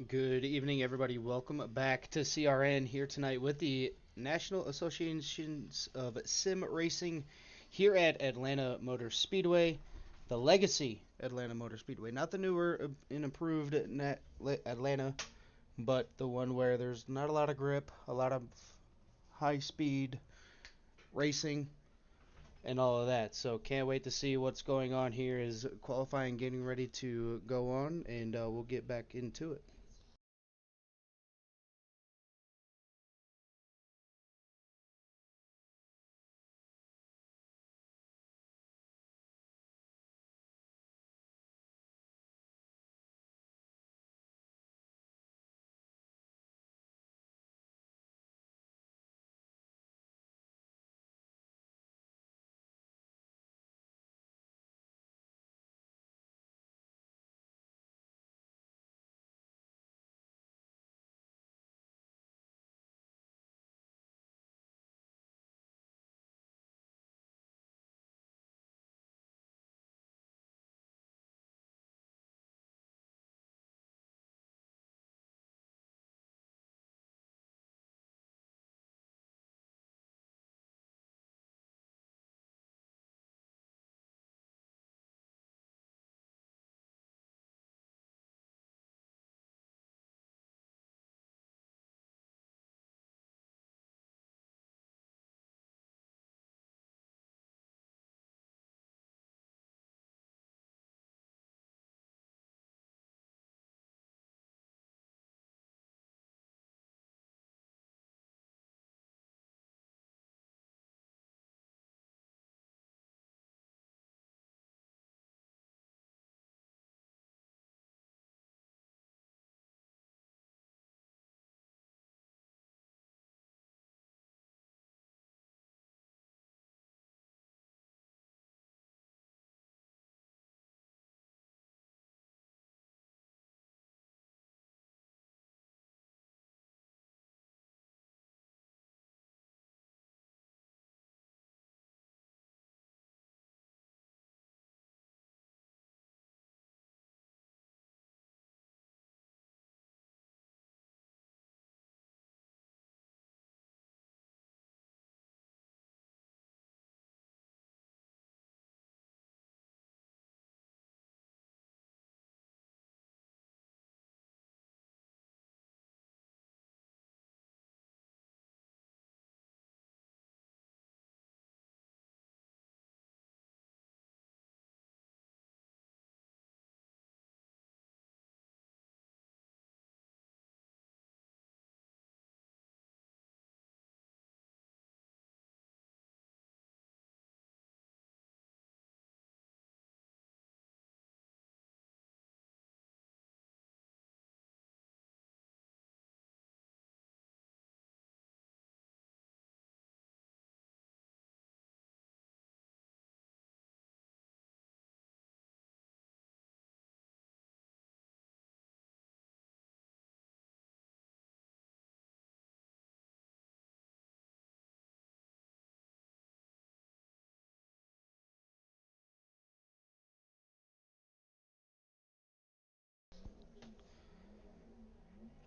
Good evening, everybody. Welcome back to CRN here tonight with the National Associations of Sim Racing here at Atlanta Motor Speedway, the legacy Atlanta Motor Speedway, not the newer and improved Atlanta, but the one where there's not a lot of grip, a lot of high-speed racing, and all of that. So can't wait to see what's going on here as qualifying getting ready to go on, and we'll get back into it.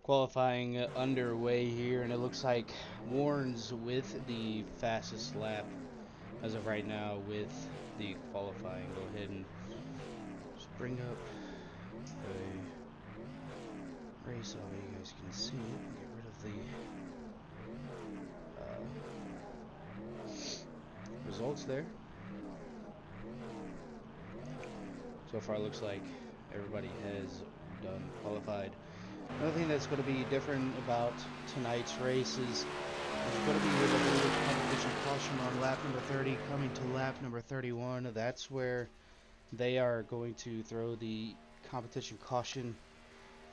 Qualifying underway here, and it looks like Warren's with the fastest lap as of right now with the qualifying. Go ahead and just bring up the race so you guys can see it. Get rid of the results there. So far, it looks like everybody has done qualified. Another thing that's going to be different about tonight's race is there's going to be a limited competition caution on lap number 30, coming to lap number 31. That's where they are going to throw the competition caution.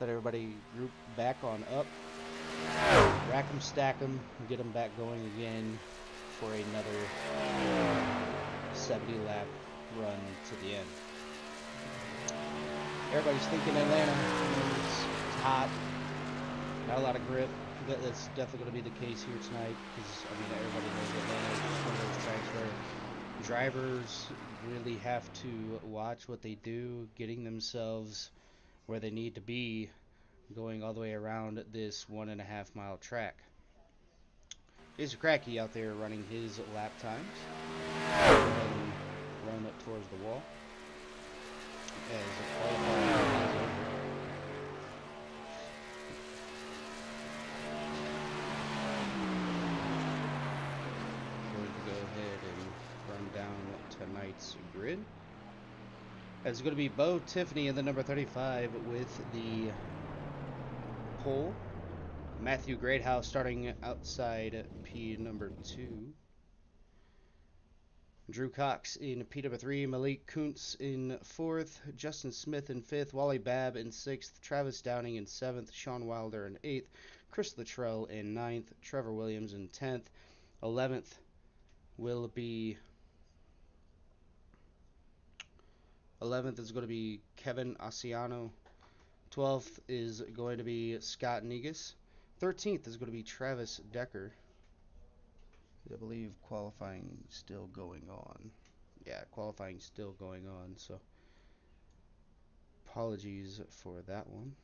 Let everybody group back on up, rack them, stack them, get them back going again for another 70 lap run to the end. Everybody's thinking Atlanta. It's hot, not a lot of grip. That's definitely going to be the case here tonight because everybody knows Atlanta is just one of those tracks where drivers really have to watch what they do, getting themselves where they need to be, going all the way around this 1.5 mile track. Here's Cracky out there running his lap times and run up towards the wall as qualifying is over. Going to go ahead and run down tonight's grid. It's going to be Bo Tiffany in the number 35 with the pole. Matthew Greathouse starting outside P number 2. Drew Cox in P number 3. Malik Kuntz in 4th. Justin Smith in 5th. Wally Babb in 6th. Travis Downing in 7th. Sean Wilder in 8th. Chris Luttrell in 9th. Trevor Williams in 10th. 11th will be 11th is going to be Kevin Asiano. 12th is going to be Scott Negus. 13th is going to be Travis Decker. I believe qualifying still going on. Yeah, qualifying still going on, so apologies for that one.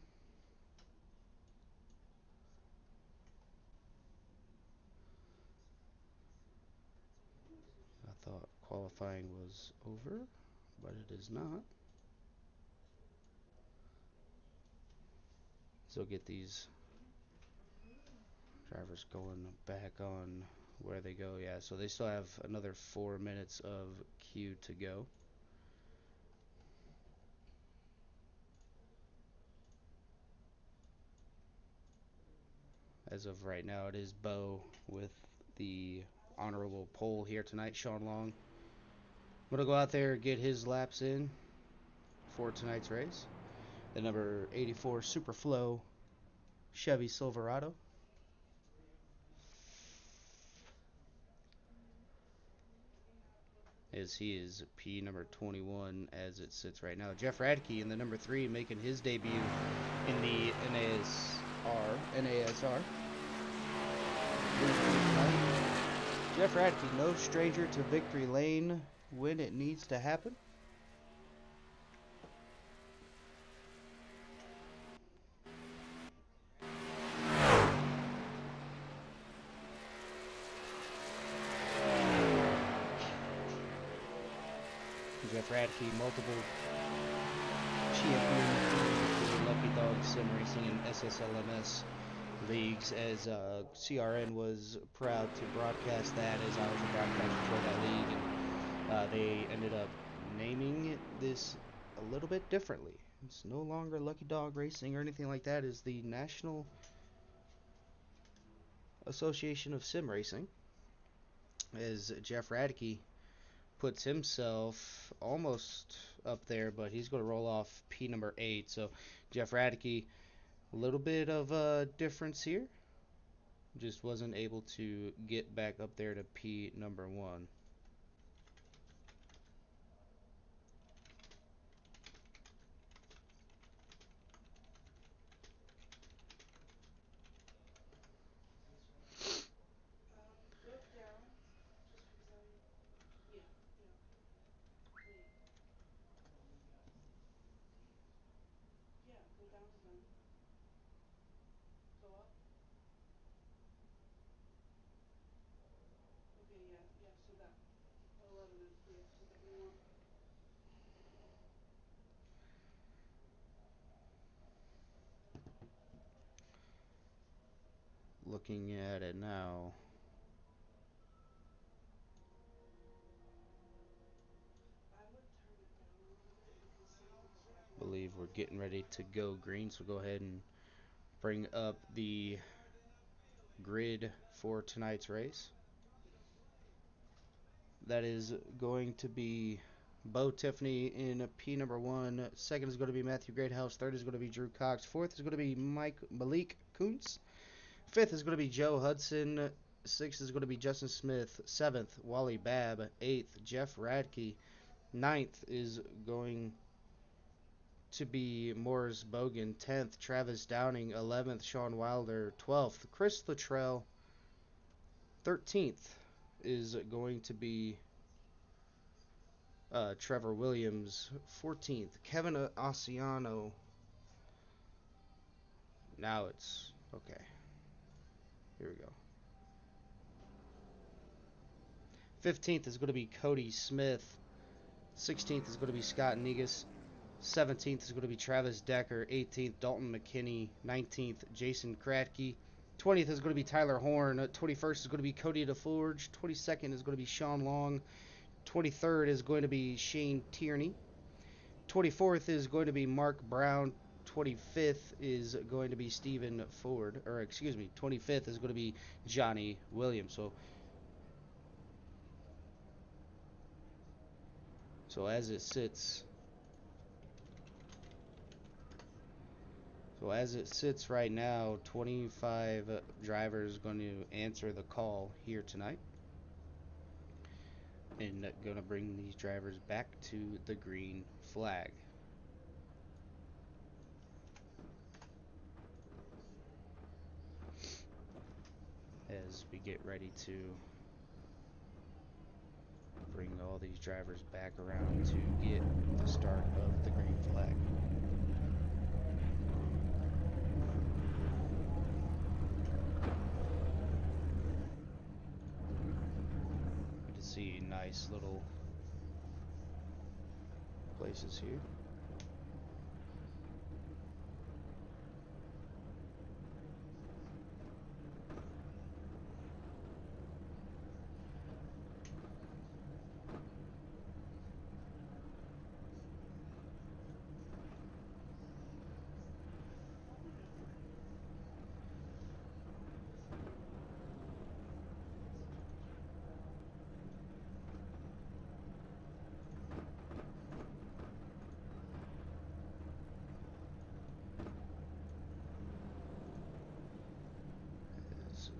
I thought qualifying was over, but it is not. So get these drivers going back on where they go. Yeah, so they still have another 4 minutes of queue to go. As of right now, it is Bo with the honorable pole here tonight. Sean Long going to go out there and get his laps in for tonight's race. The number 84 Superflow Chevy Silverado. As he is P number 21 as it sits right now. Jeff Radke in the number 3 making his debut in the NASR. Jeff Radke, no stranger to victory lane when it needs to happen. Jeff Radke, multiple champion for Lucky Dog Sim Racing and SSLMS leagues, as CRN was proud to broadcast that as I was a broadcaster for that league, and they ended up naming this a little bit differently. It's no longer Lucky Dog Racing or anything like that. It's the National Association of Sim Racing, as Jeff Radke puts himself almost up there, but he's going to roll off P number 8. So Jeff Radke, a little bit of a difference here. Just wasn't able to get back up there to P number 1. Looking at it now, I believe we're getting ready to go green, so go ahead and bring up the grid for tonight's race. That is going to be Bo Tiffany in P number 1. Second is going to be Matthew Greathouse. Third is going to be Drew Cox. Fourth is going to be Malik Kuntz. Fifth is going to be Joe Hudson. Sixth is going to be Justin Smith. Seventh, Wally Babb. Eighth, Jeff Radke. Ninth is going to be Morris Bogan. 10th, Travis Downing. 11th, Sean Wilder. 12th, Chris Luttrell. 13th is going to be Trevor Williams. 14th, Kevin Asiano. Now it's okay. Here we go. 15th is going to be Cody Smith. 16th is going to be Scott Negus. 17th is going to be Travis Decker. 18th, Dalton McKinney. 19th, Jason Kratke. 20th is going to be Tyler Horn. 21st is going to be Cody DeForge. 22nd is going to be Sean Long. 23rd is going to be Shane Tierney. 24th is going to be Mark Brown. 25th is going to be Stephen Ford. 25th is going to be Johnny Williams. So as it sits right now, 25 drivers going to answer the call here tonight. And going to bring these drivers back to the green flag. As we get ready to bring all these drivers back around to get the start of the green flag. Good to see nice little places here.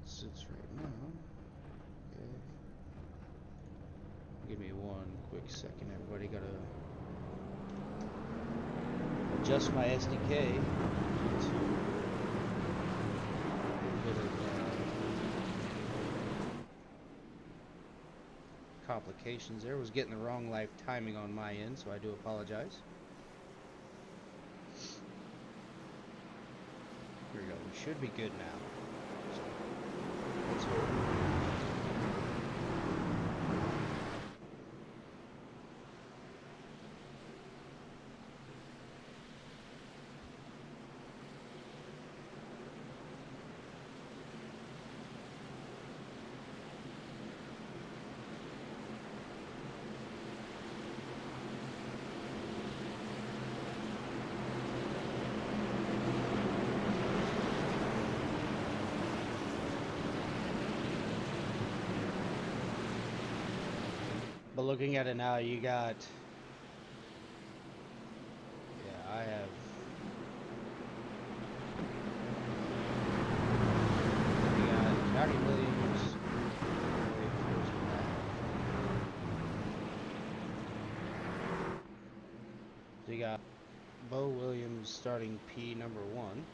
Sits right now. Okay. Give me one quick second, everybody. Gotta adjust my SDK to a bit of complications there. Was getting the wrong live timing on my end, so I do apologize. Here we go. We should be good now. Let's hope. But looking at it now, you got, I have, you got Johnny Williams, so you got Bo Williams starting P number 1.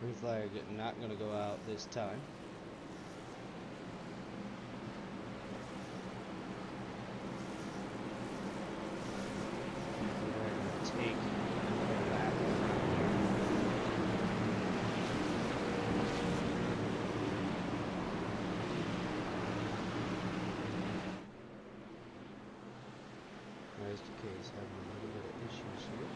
Green flag not going to go out this time. We're going to take another lap around here. Motorized case having a little bit of issues here.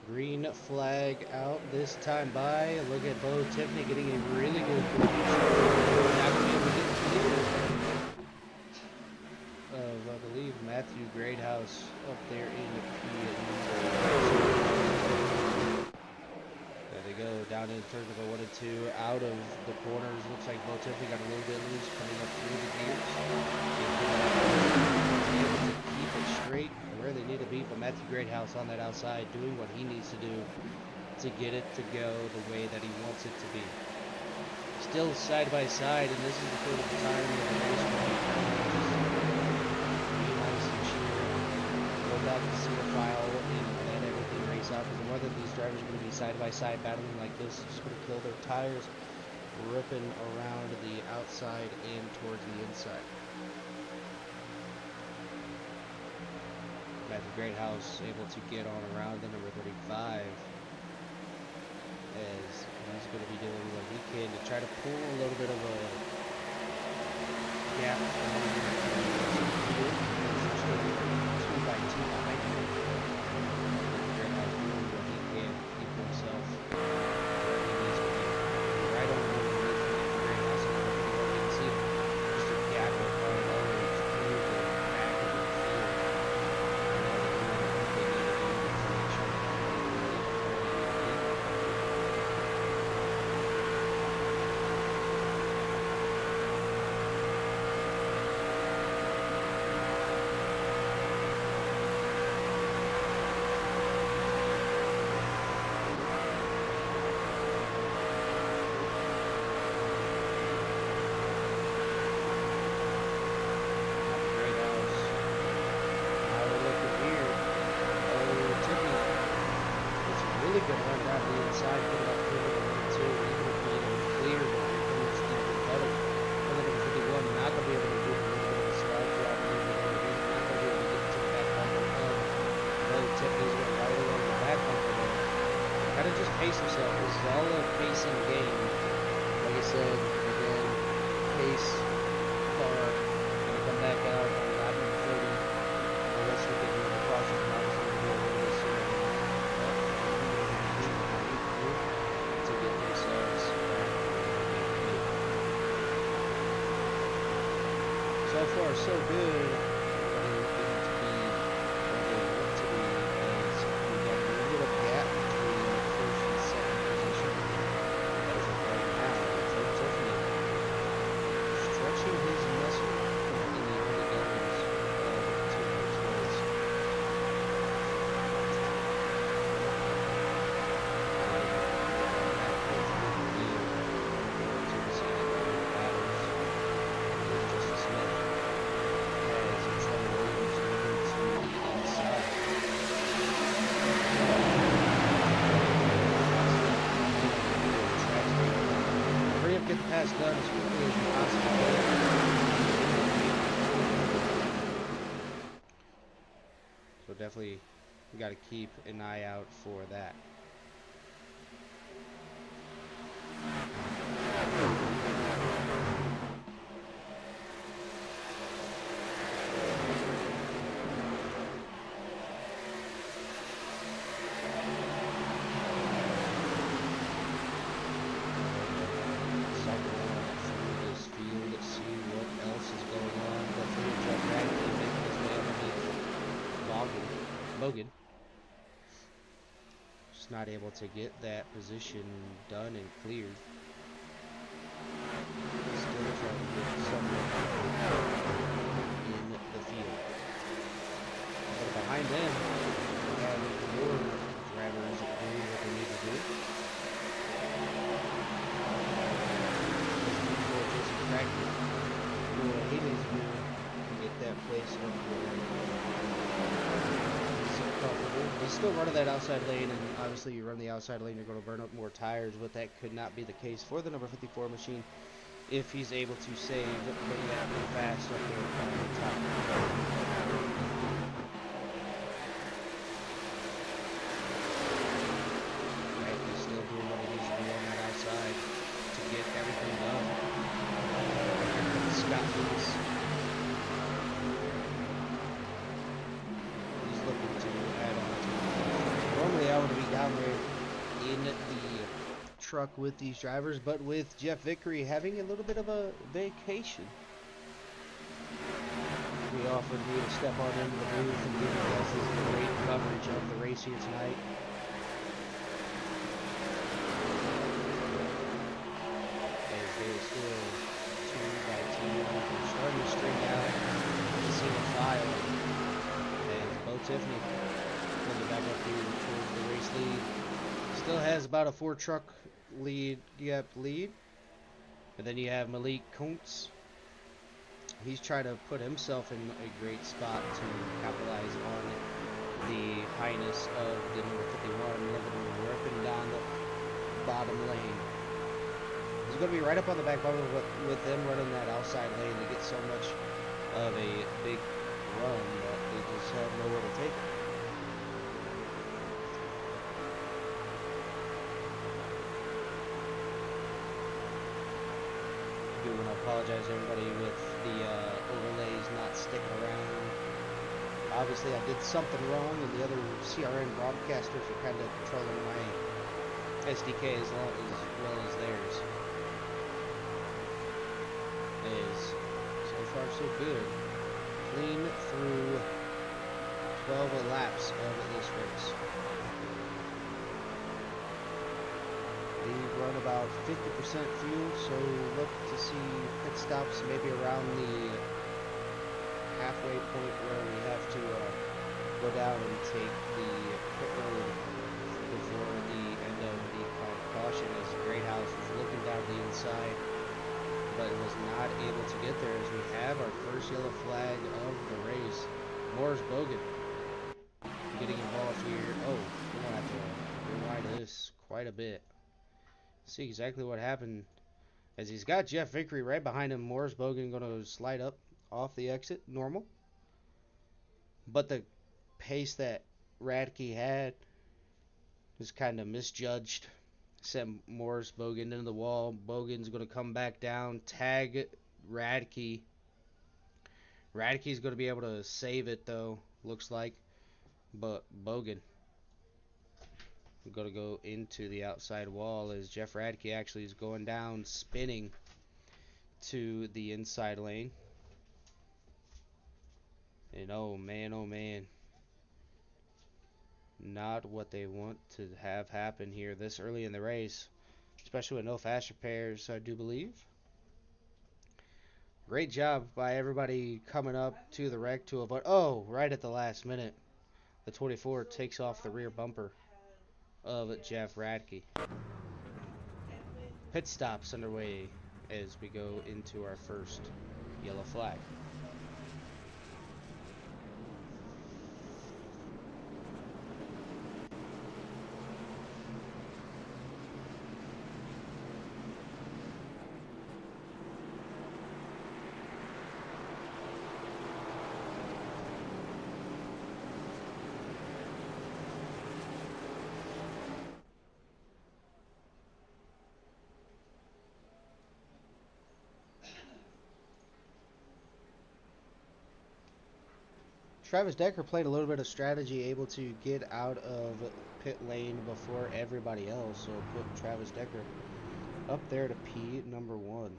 Green flag out this time by. Look at Bo Tiffany getting a really good of, I believe, Matthew Greathouse up there in the There they go, down in turn number 1 and 2, out of the corners. Looks like Bo Tiffany got a little bit loose coming up through the gears. Able to keep it straight where they need to be, but Matthew Greathouse on that outside doing what he needs to do to get it to go the way that he wants it to be. Still side by side, and this is the third time of the race. Be nice and cheer. Go back to single file and let everything race out, because the more that these drivers are going to be side by side battling like this, it's just going to kill their tires, ripping around the outside and towards the inside. Matthew Greathouse able to get on around the number 35 as he's going to be doing what he can to try to pull a little bit of a gap from the field. 2 by 2 behind him. Greathouse doing what he can to keep himself where he needs to be. Right on the underneath Greathouse, and you can see just a gap of all the way through the back of the field. Really good run down the inside, put it up through the 1 and 2, even if being clear, but it's even better. And then at 51, not going to be able to do a little bit of a slide drop, not going to be able to get to the back bumper of Bo Tiffany's went right along the back bumper there. Got to just pace himself. This is all a pacing game. Like I said, again, pace, car, going to come back out on lap 30. The rest of the game, the caution is obviously going to be a little bit sooner. So far, so good. They're getting to be where they want to be, as we got a little bit of gap between first and second position. As of right now, Bo Tiffany stretching his muscle in the early goings of 2 race. Get the pass done as quickly as you possibly can. So definitely we got to keep an eye out for that. Logan just not able to get that position done and cleared. Still trying to get someone in the field. But behind them, we have more drivers doing what they need to do. Jason Crackman doing what he needs to do to get that place up there. Comfortable. He's still running that outside lane, and obviously you run the outside lane, you're going to burn up more tires, but that could not be the case for the number 54 machine if he's able to save, bring that fast up there on the top. truck with these drivers, but with Jeff Vickery having a little bit of a vacation, we offered me to step on into the booth and give you guys this great coverage of the race here tonight. As they are still 2 by 2, they're starting to string out the single file. As Bo Tiffany pulling it back up here towards the race lead. Still has about a 4 truck lead. And then you have Malik Kuntz. He's trying to put himself in a great spot to capitalize on the highness of the number 51, ripping down the bottom lane. He's going to be right up on the back bumper with them running that outside lane. They get so much of a big run that they just have nowhere to take it. I do want to apologize to everybody with the overlays not sticking around. Obviously, I did something wrong, and the other CRN broadcasters are kind of controlling my SDK as well as theirs. So far so good. Clean through 12 laps of this race. They run about 50% fuel, so look to see pit stops maybe around the halfway point where we have to go down and take the pit road before the end of the caution, as Greathouse was looking down the inside but was not able to get there, as we have our first yellow flag of the race. Morris Bogan getting involved here. Oh, we're going to have to rewind this quite a bit. See exactly what happened, as he's got Jeff Vickery right behind him. Morris Bogan going to slide up off the exit, normal. But the pace that Radke had was kind of misjudged. Sent Morris Bogan into the wall. Bogan's going to come back down, tag Radke. Radke's going to be able to save it, though, looks like. But Bogan going to go into the outside wall, as Jeff Radke actually is going down, spinning to the inside lane. And oh man, not what they want to have happen here this early in the race, especially with no fast repairs, I do believe. Great job by everybody coming up to the wreck to avoid. Oh, right at the last minute, the 24 takes off the rear bumper of Jeff Radke. Pit stops underway as we go into our first yellow flag. Travis Decker played a little bit of strategy, able to get out of pit lane before everybody else, so put Travis Decker up there to P number 1.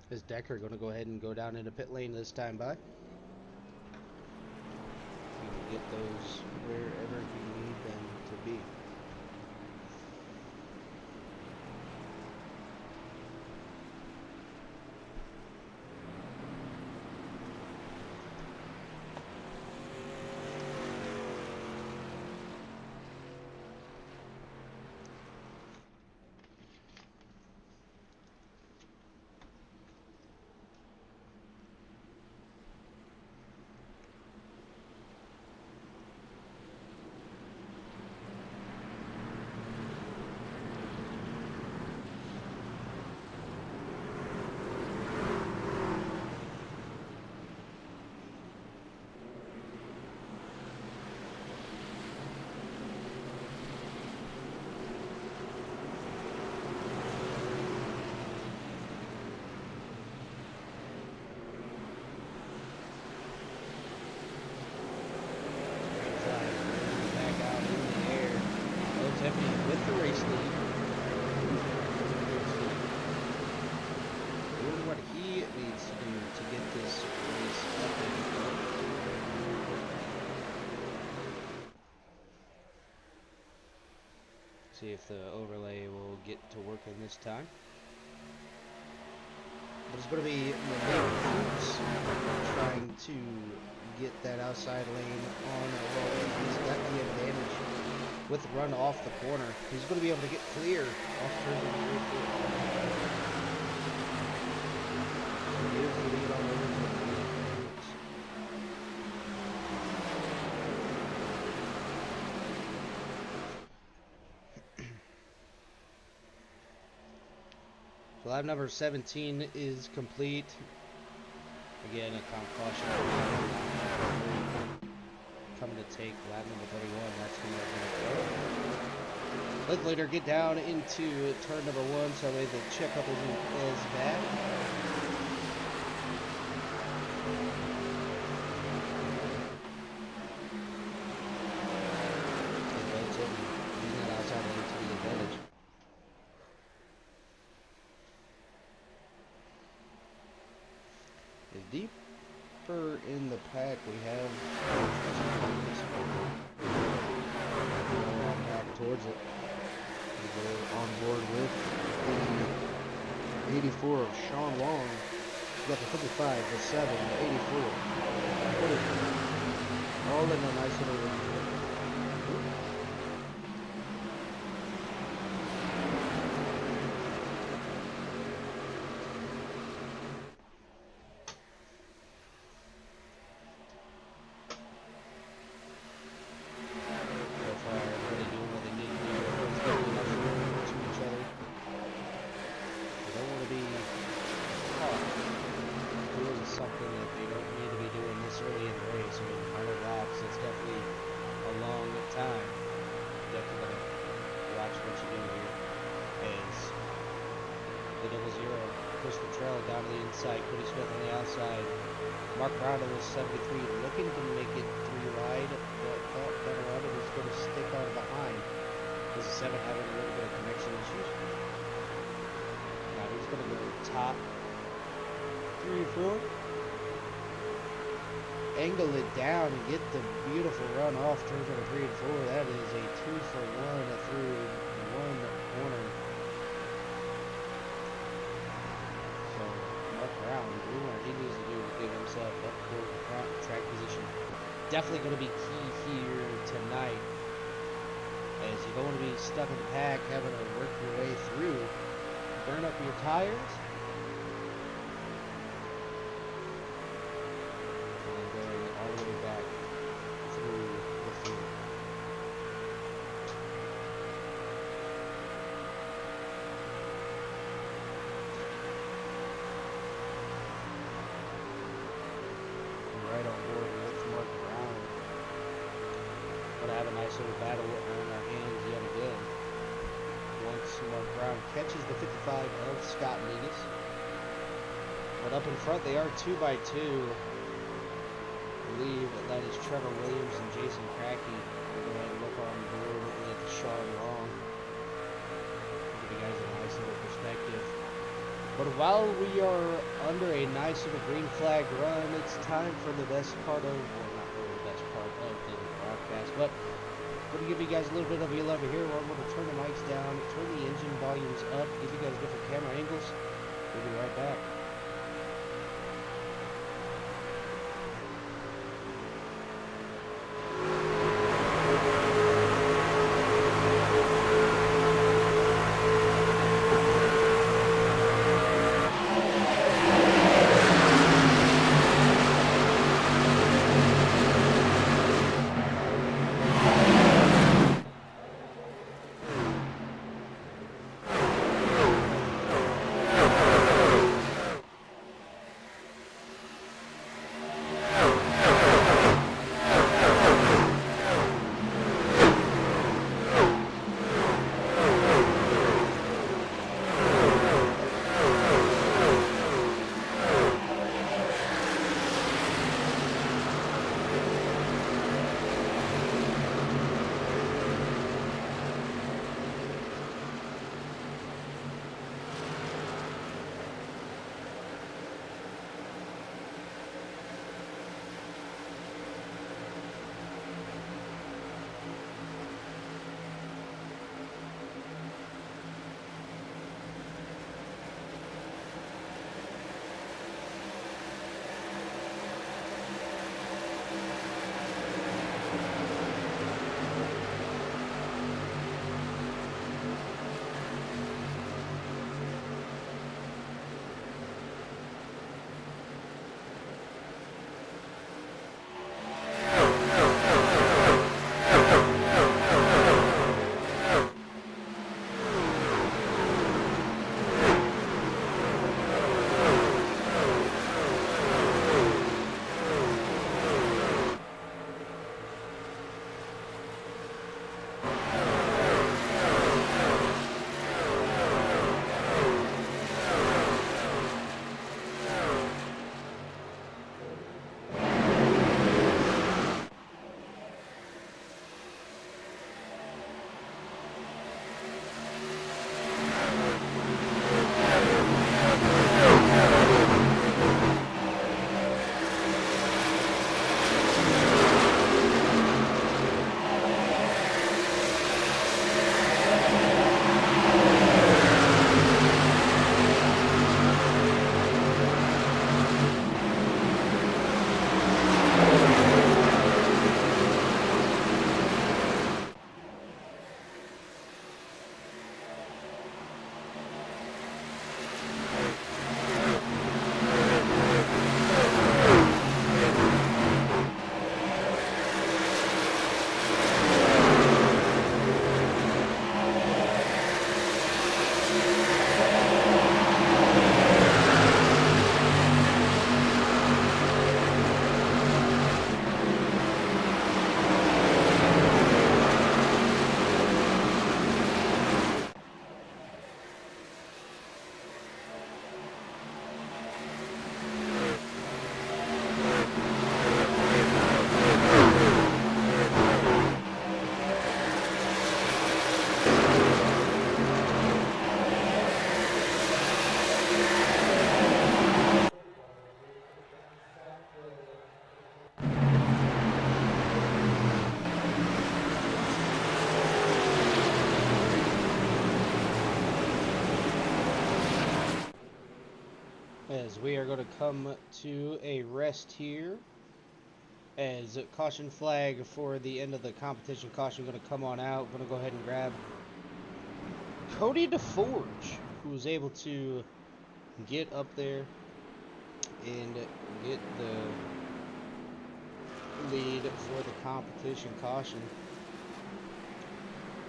Is Decker going to go ahead and go down into pit lane this time by? He can get those wherever he needs them to be. Kit needs to do to get this race up and see if the overlay will get to working this time. But it's going to be Cruz trying to get that outside lane on a roll. He's got the advantage with the run off the corner. He's going to be able to get clear off turn number 3. So here's the lead on over to So lap number 17 is complete. Again, a caution coming to take lap number 31. That's when they're going to go. Let's later get down into turn number 1, so that the checkup isn't as bad. Using that outside lane to the advantage. Deeper in the pack, we have back towards it. We go on board with the 84 of Sean Wong. We got the 55, the 7, 84, 24. All in a nice little something that they don't need to be doing this early in the race. I mean, 100 laps, it's definitely a long time. Definitely going to watch what you do here. As the double zero pushed the trail down to the inside, Cody Smith on the outside. Mark Brown was 73, looking to make it 3 wide, but thought that Brown was going to stick on behind. This is 7 having a little bit of connection issues. Now he's going to go top 3 or 4. Angle it down and get the beautiful run off turns number 3 and 4. That is a 2-for-1 through 1 corner. So Mark Brown doing what he needs to do to give himself up for the front track position. Definitely going to be key here tonight, as you don't want to be stuck in the pack having to work your way through. Burn up your tires. Right on board with Mark Brown. But I have a nice little battle on our hands yet again. Once Mark Brown catches the 55 of Scott Negus. But up in front they are 2 by 2. I believe that is Trevor Williams and Jason Crackey. Go ahead and look on board with Sean Long. Give you guys a nice little perspective. But while we are under a nice little green flag run, it's time for the best part of, well, not really the best part of the broadcast, but I'm going to give you guys a little bit of your love here. I'm going to turn the mics down, turn the engine volumes up, give you guys different camera angles. We'll be right back. as we are going to come to a rest here. As caution flag for the end of the competition. Caution going to come on out. Going to go ahead and grab Cody DeForge, who was able to get up there and get the lead for the competition. Caution.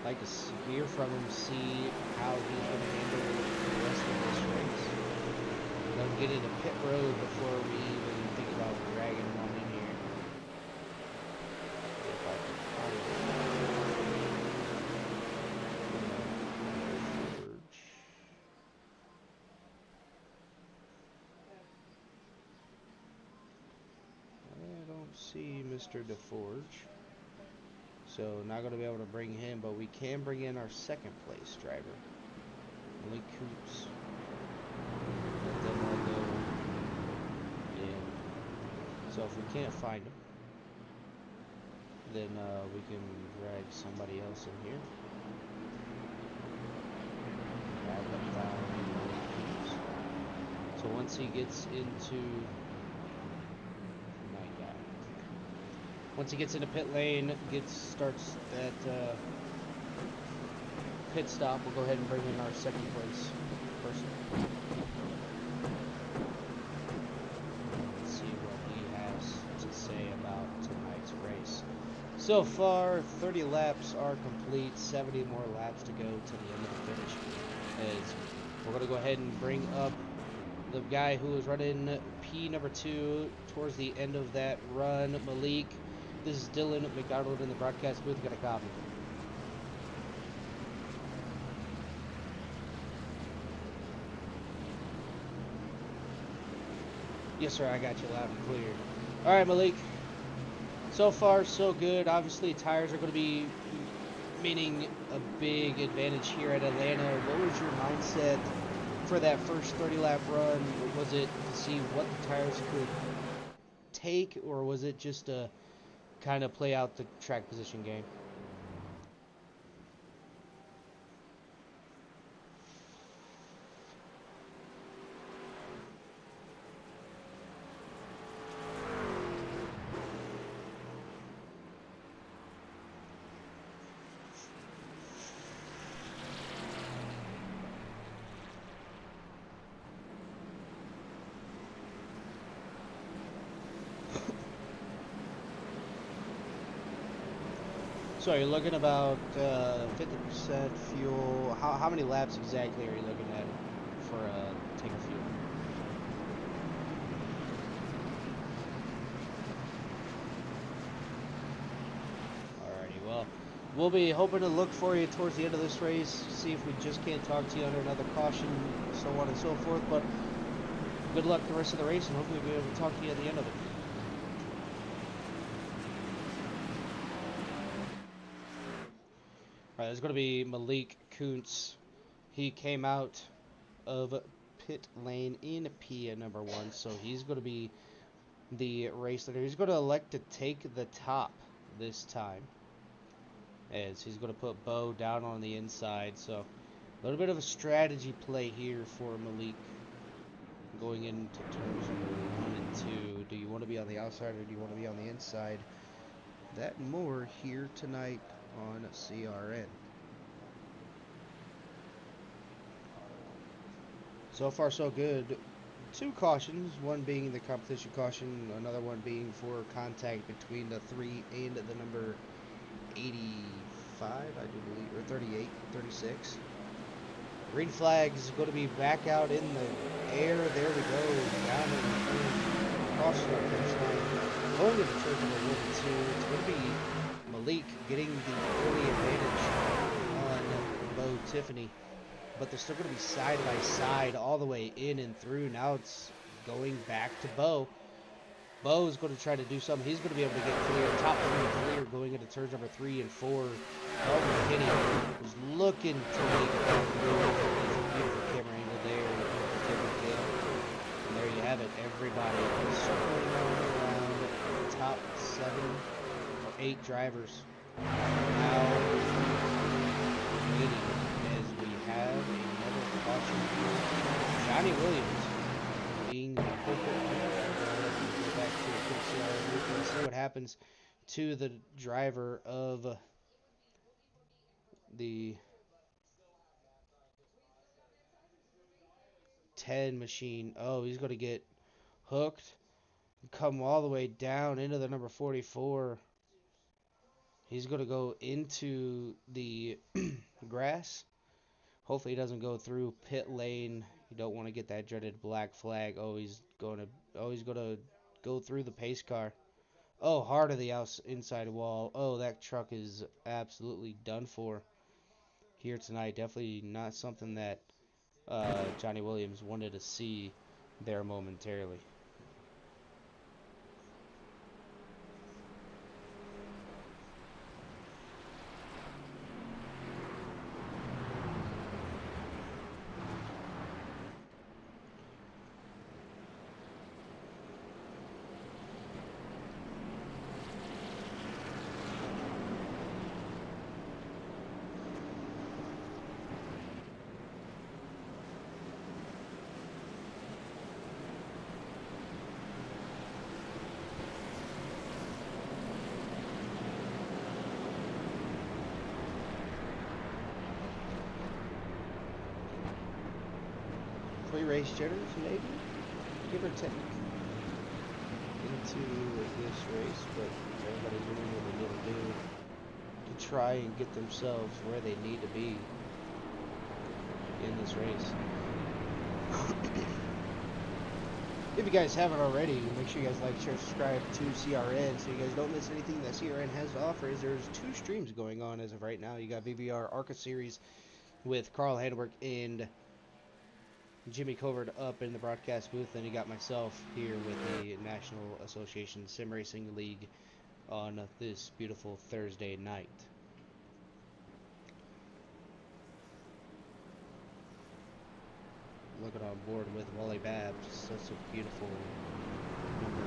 Like to hear from him, see how he's going to handle the rest of this race. Don't get into pit road before we even think about dragging him on in here. I don't see Mr. DeForge. So not going to be able to bring him, but we can bring in our second place driver, Malik Coots. Let them all go in. So if we can't find him, then we can drag somebody else in here. Drag them down Malik Coots. So once he gets into Once he gets into pit lane, starts that pit stop, we'll go ahead and bring in our second place person. Let's see what he has to say about tonight's race. So far, 30 laps are complete, 70 more laps to go to the end of the finish. As we're going to go ahead and bring up the guy who was running P number 2 towards the end of that run, Malik. This is Dylan McDonald in the broadcast booth. Got a copy. Yes, sir. I got you loud and clear. All right, Malik. So far, so good. Obviously, tires are going to be meaning a big advantage here at Atlanta. What was your mindset for that first 30-lap run? Was it to see what the tires could take, or was it just a kind of play out the track position game? So you're looking about 50% fuel. How many laps exactly are you looking at for tank of fuel? Alrighty, well, we'll be hoping to look for you towards the end of this race, see if we just can't talk to you under another caution, so on and so forth, but good luck the rest of the race, and hopefully we'll be able to talk to you at the end of it. Alright, there's going to be Malik Kuntz. He came out of pit lane in P at number 1, so he's going to be the race leader. He's going to elect to take the top this time, as he's going to put Bo down on the inside. So a little bit of a strategy play here for Malik going into turns number 1 and 2. Do you want to be on the outside or do you want to be on the inside? That and more here tonight on CRN. So far so good. 2 cautions, one being the competition caution, another one being for contact between the 3 and the number 85, I do believe, or 38, 36. Green flag is going to be back out in the air. There we go. Down in the finish, across the finish line. Going into turn number 1 and 2. It's going to be Malik getting the early advantage on Bo Tiffany, but they're still going to be side by side all the way in and through. Now it's going back to Bo. Bo is going to try to do something. He's going to be able to get clear, top 3 clear going into turns number 3 and 4. Dalton McKinney was looking to make it through. There's a beautiful camera angle there. And there you have it. Everybody circling around the top 7 or 8 drivers. Now waiting as we have another caution here. Johnny Williams being happens to the driver of the 10 machine. Oh, he's going to get hooked, come all the way down into the number 44. He's going to go into the grass. Hopefully he doesn't go through pit lane. You don't want to get that dreaded black flag. He's going to go through the pace car. Oh, hard of the inside wall. Oh, that truck is absolutely done for here tonight. Definitely not something that Johnny Williams wanted to see there momentarily. Race jitters, maybe, give or take, into this race, but everybody's doing what they need to do to try and get themselves where they need to be in this race. If you guys haven't already, make sure you guys like, share, subscribe to CRN so you guys don't miss anything that CRN has to offer. There's 2 streams going on as of right now. You got VBR ARCA Series with Carl Handwerk and Jimmy Covert up in the broadcast booth, and you got myself here with the National Association Sim Racing League on this beautiful Thursday night. Looking on board with Wally Babb, such a beautiful number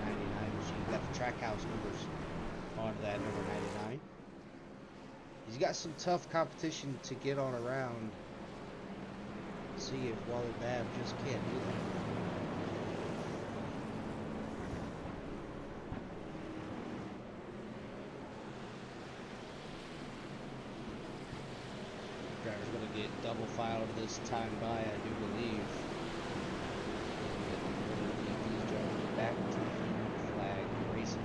99 machine. You got the Trackhouse numbers on that number 99. He's got some tough competition to get on around. See if Wally Babb just can't do that. Driver's going to get double filed this time by, I do believe. These drivers back to flag racing.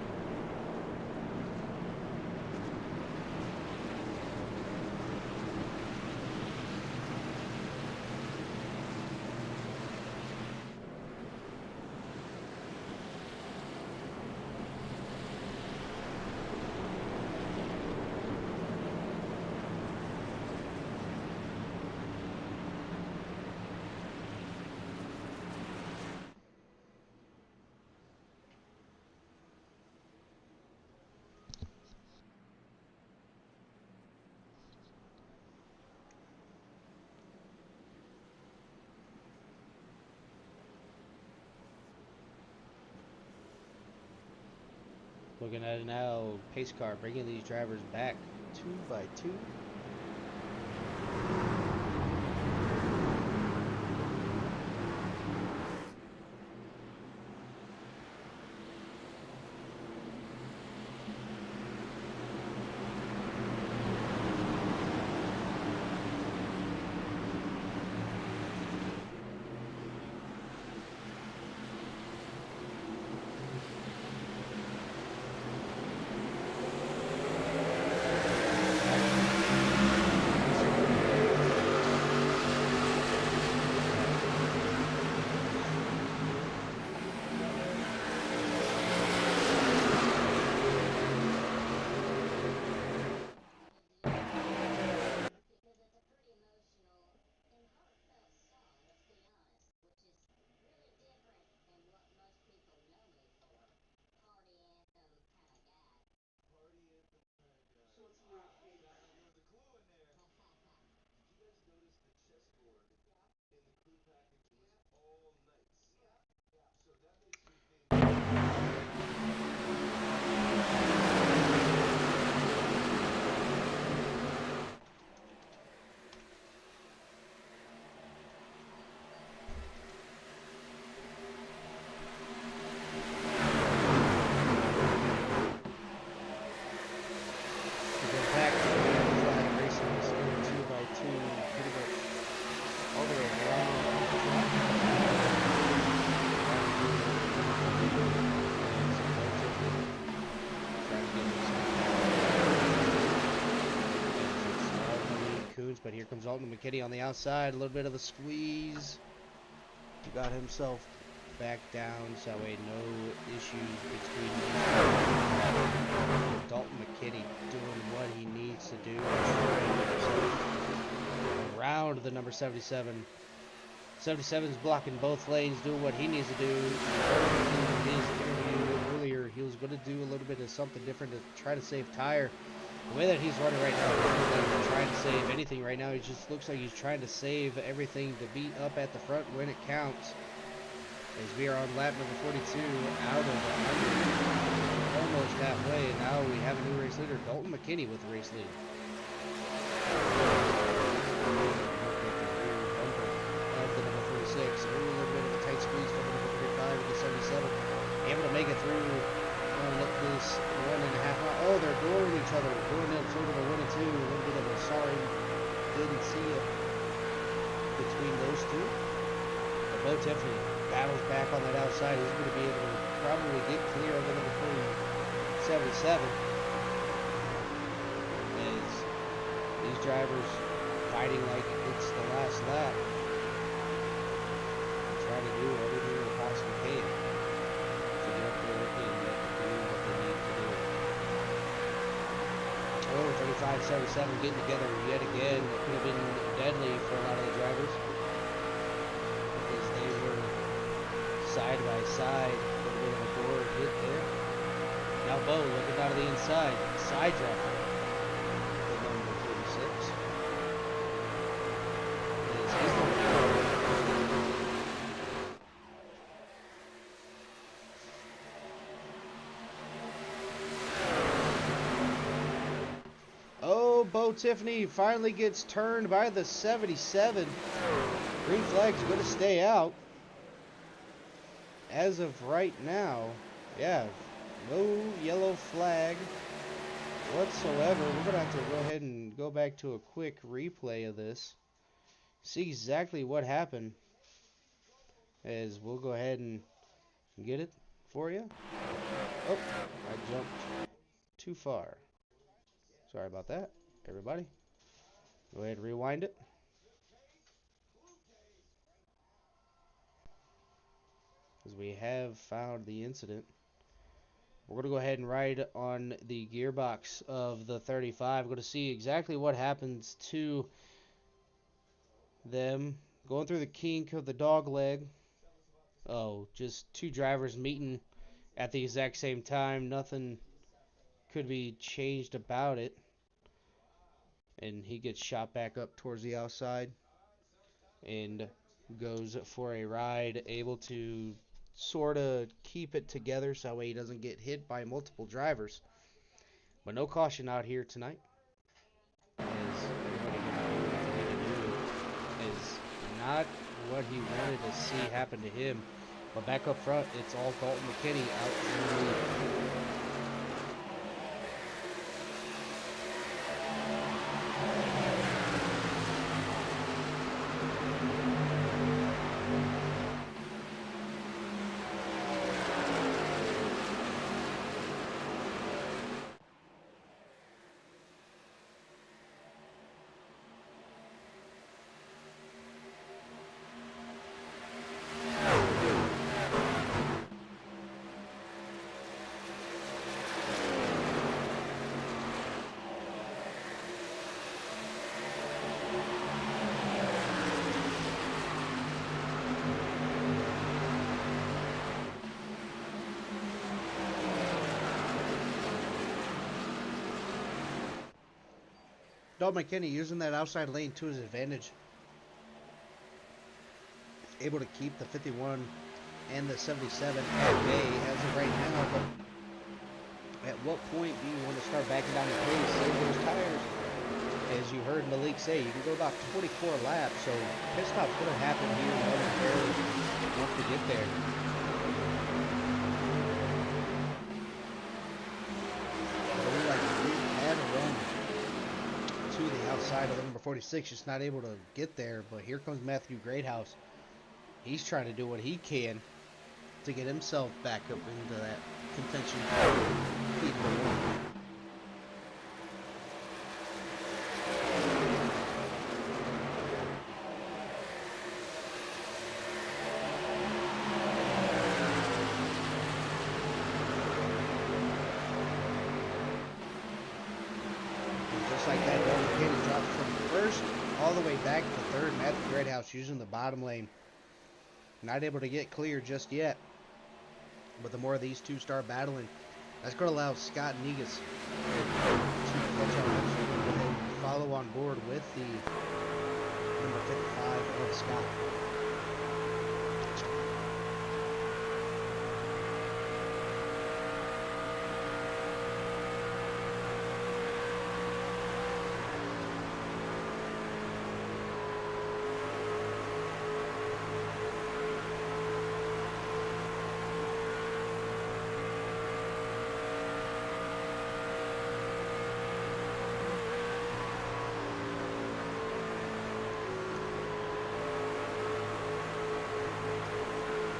Looking at it now, pace car bringing these drivers back 2 by 2. but here comes Alton McKinney on the outside. A little bit of a squeeze. He got himself back down, so that way no issues between Dalton McKinney doing what he needs to do. Around the number 77. 77's blocking both lanes, doing what he needs to do. In his interview earlier, he was going to do a little bit of something different to try to save tire. The way that he's running right now, he's not trying to save anything right now. He just looks like he's trying to save everything to be up at the front when it counts. As we are on lap number 42, out of 100, almost halfway, and now we have a new race leader, Dalton McKinney, with the race lead. Of the number 46, a little bit of a tight squeeze from the number 35 with the 77, able to make it through this 1.5 mile. Oh, they're dooring each other, going in sort of a 1 and 2, a little bit of a sorry, didn't see it between those two. But Bo Tiffany battles back on that outside. He's going to be able to probably get clear of the number 77. As these drivers fighting like it's the last lap. And trying to do everything they possibly can to get up there and do what they need to do. Oh, 35-77 getting together yet again. It could have been deadly for a lot of the drivers. Because they were side by side, a little bit of a door hit there. Now Bo looking out of the inside, side driver, the number 36. Oh, Bo Tiffany finally gets turned by the 77. Green flag's going to stay out. As of right now, yeah, no yellow flag whatsoever. We're going to have to go ahead and go back to a quick replay of this. See exactly what happened. As we'll go ahead and get it for you. Oh, I jumped too far. Sorry about that, everybody. Go ahead and rewind it. Because we have found the incident. We're going to go ahead and ride on the gearbox of the 35. We're going to see exactly what happens to them. Going through the kink of the dog leg. Oh, just two drivers meeting at the exact same time. Nothing could be changed about it. And he gets shot back up towards the outside. And goes for a ride, able to sort of keep it together so that way he doesn't get hit by multiple drivers. But no caution out here tonight. As everybody can do what they need to do. Is not what he wanted to see happen to him. But back up front, it's all Dalton McKinney out in the lead. Dalton McKinney using that outside lane to his advantage. Able to keep the 51 and the 77 at bay as of right now. But at what point do you want to start backing down the pace, save those tires? As you heard Malik say, you can go about 24 laps, so pit stop's going to happen here momentarily once we get there. To the outside of the number 46, just not able to get there. But here comes Matthew Greathouse. He's trying to do what he can to get himself back up into that contention. the way back to third. Matthew Greathouse using the bottom lane. Not able to get clear just yet. But the more of these two start battling, that's going to allow Scott Negus to catch up and follow on board with the number 55 of Scott.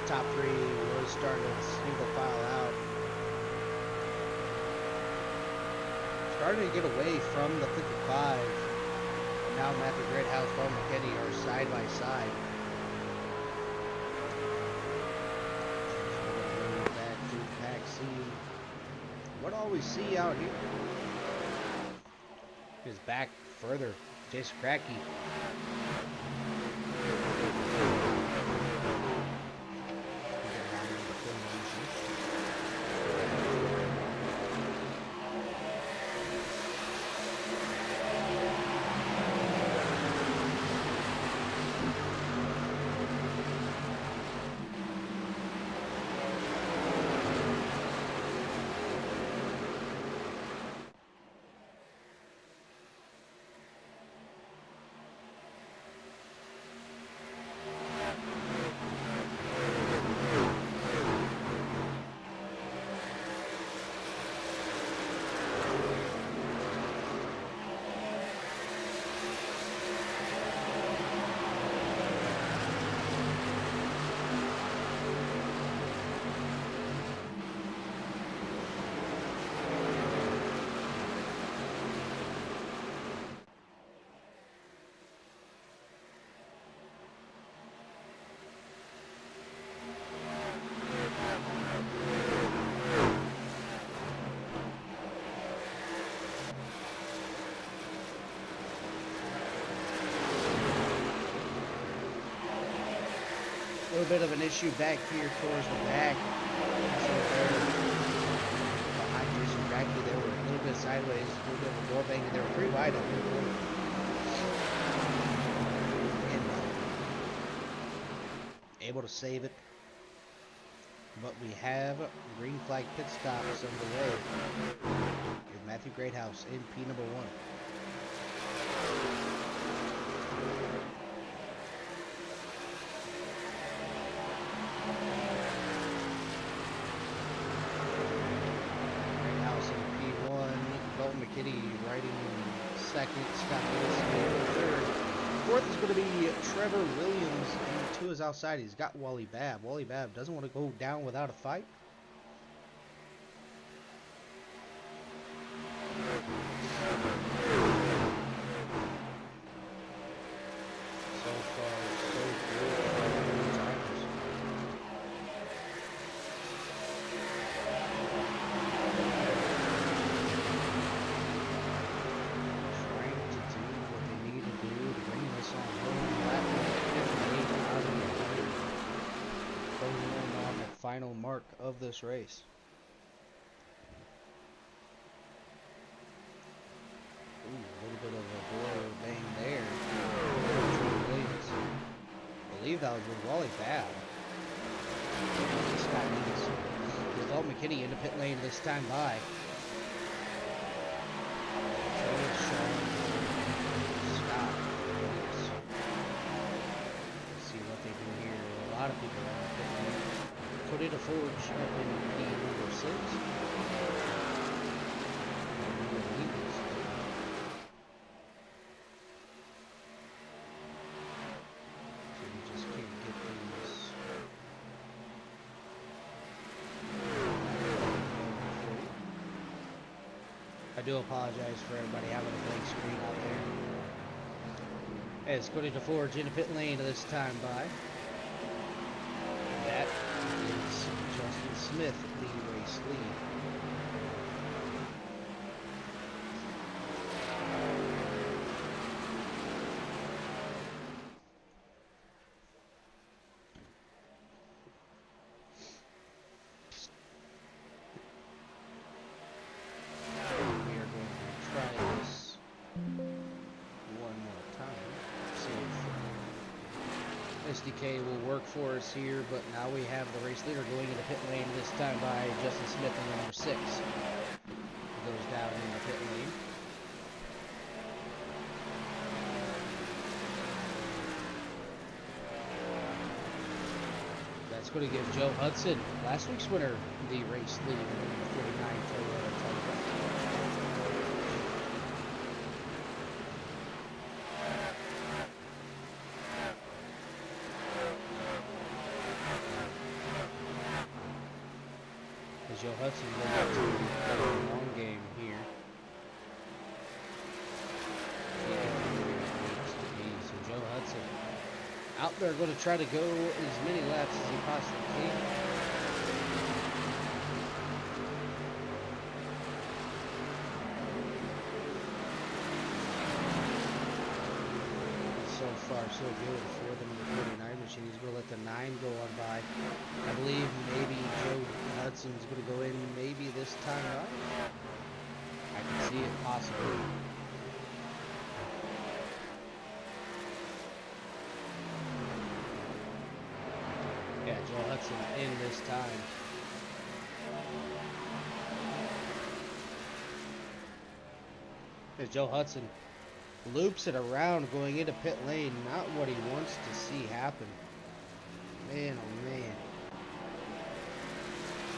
Top three was starting to single file out. Starting to get away from the 55. Now Matthew Greathouse, Bo McKinney are side by side. Back to pack C. What all we see out here is back further. Jason Kratky. A little bit of an issue back here towards the back. Behind Jason Kratky, they were a little bit sideways, a little bit of a door bang, and they were pretty wide up here. And able to save it. But we have green flag pit stops underway. With Matthew Greathouse in P number 1. McKinney riding in second, Scott Wilson in third. Fourth is going to be Trevor Williams, and to his outside, he's got Wally Babb. Wally Babb doesn't want to go down without a fight. So far, so good. Final mark of this race. Ooh, a little bit of a blow bang there. I believe that was with Wally Babb. Scott Negus. With Dalton McKinney into pit lane this time by. Scott Negus. Let's see what they do here. A lot of people are in pit lane. Cody DeForge up in P number 6. So we just can't get these. I do apologize for everybody having a blank screen out there. As Cody DeForge in the pit lane this time by. That is Justin Smith, the race lead. SDK will work for us here, but now we have the race leader going into pit lane, this time by Justin Smith in the number 6. Goes down in the pit lane. That's going to give Joe Hudson, last week's winner, the race lead in the 49 Toyota Tundra. Joe Hudson looking to play a long game here. So Joe Hudson out there going to try to go as many laps as he possibly can. So far, so good for the number 49 machine. He's going to let the 9 go on by. I believe maybe Joe Hudson's going to go in maybe this time out. I can see it possibly. Yeah, Joe Hudson in this time. As Joe Hudson loops it around going into pit lane, not what he wants to see happen. Man, oh man.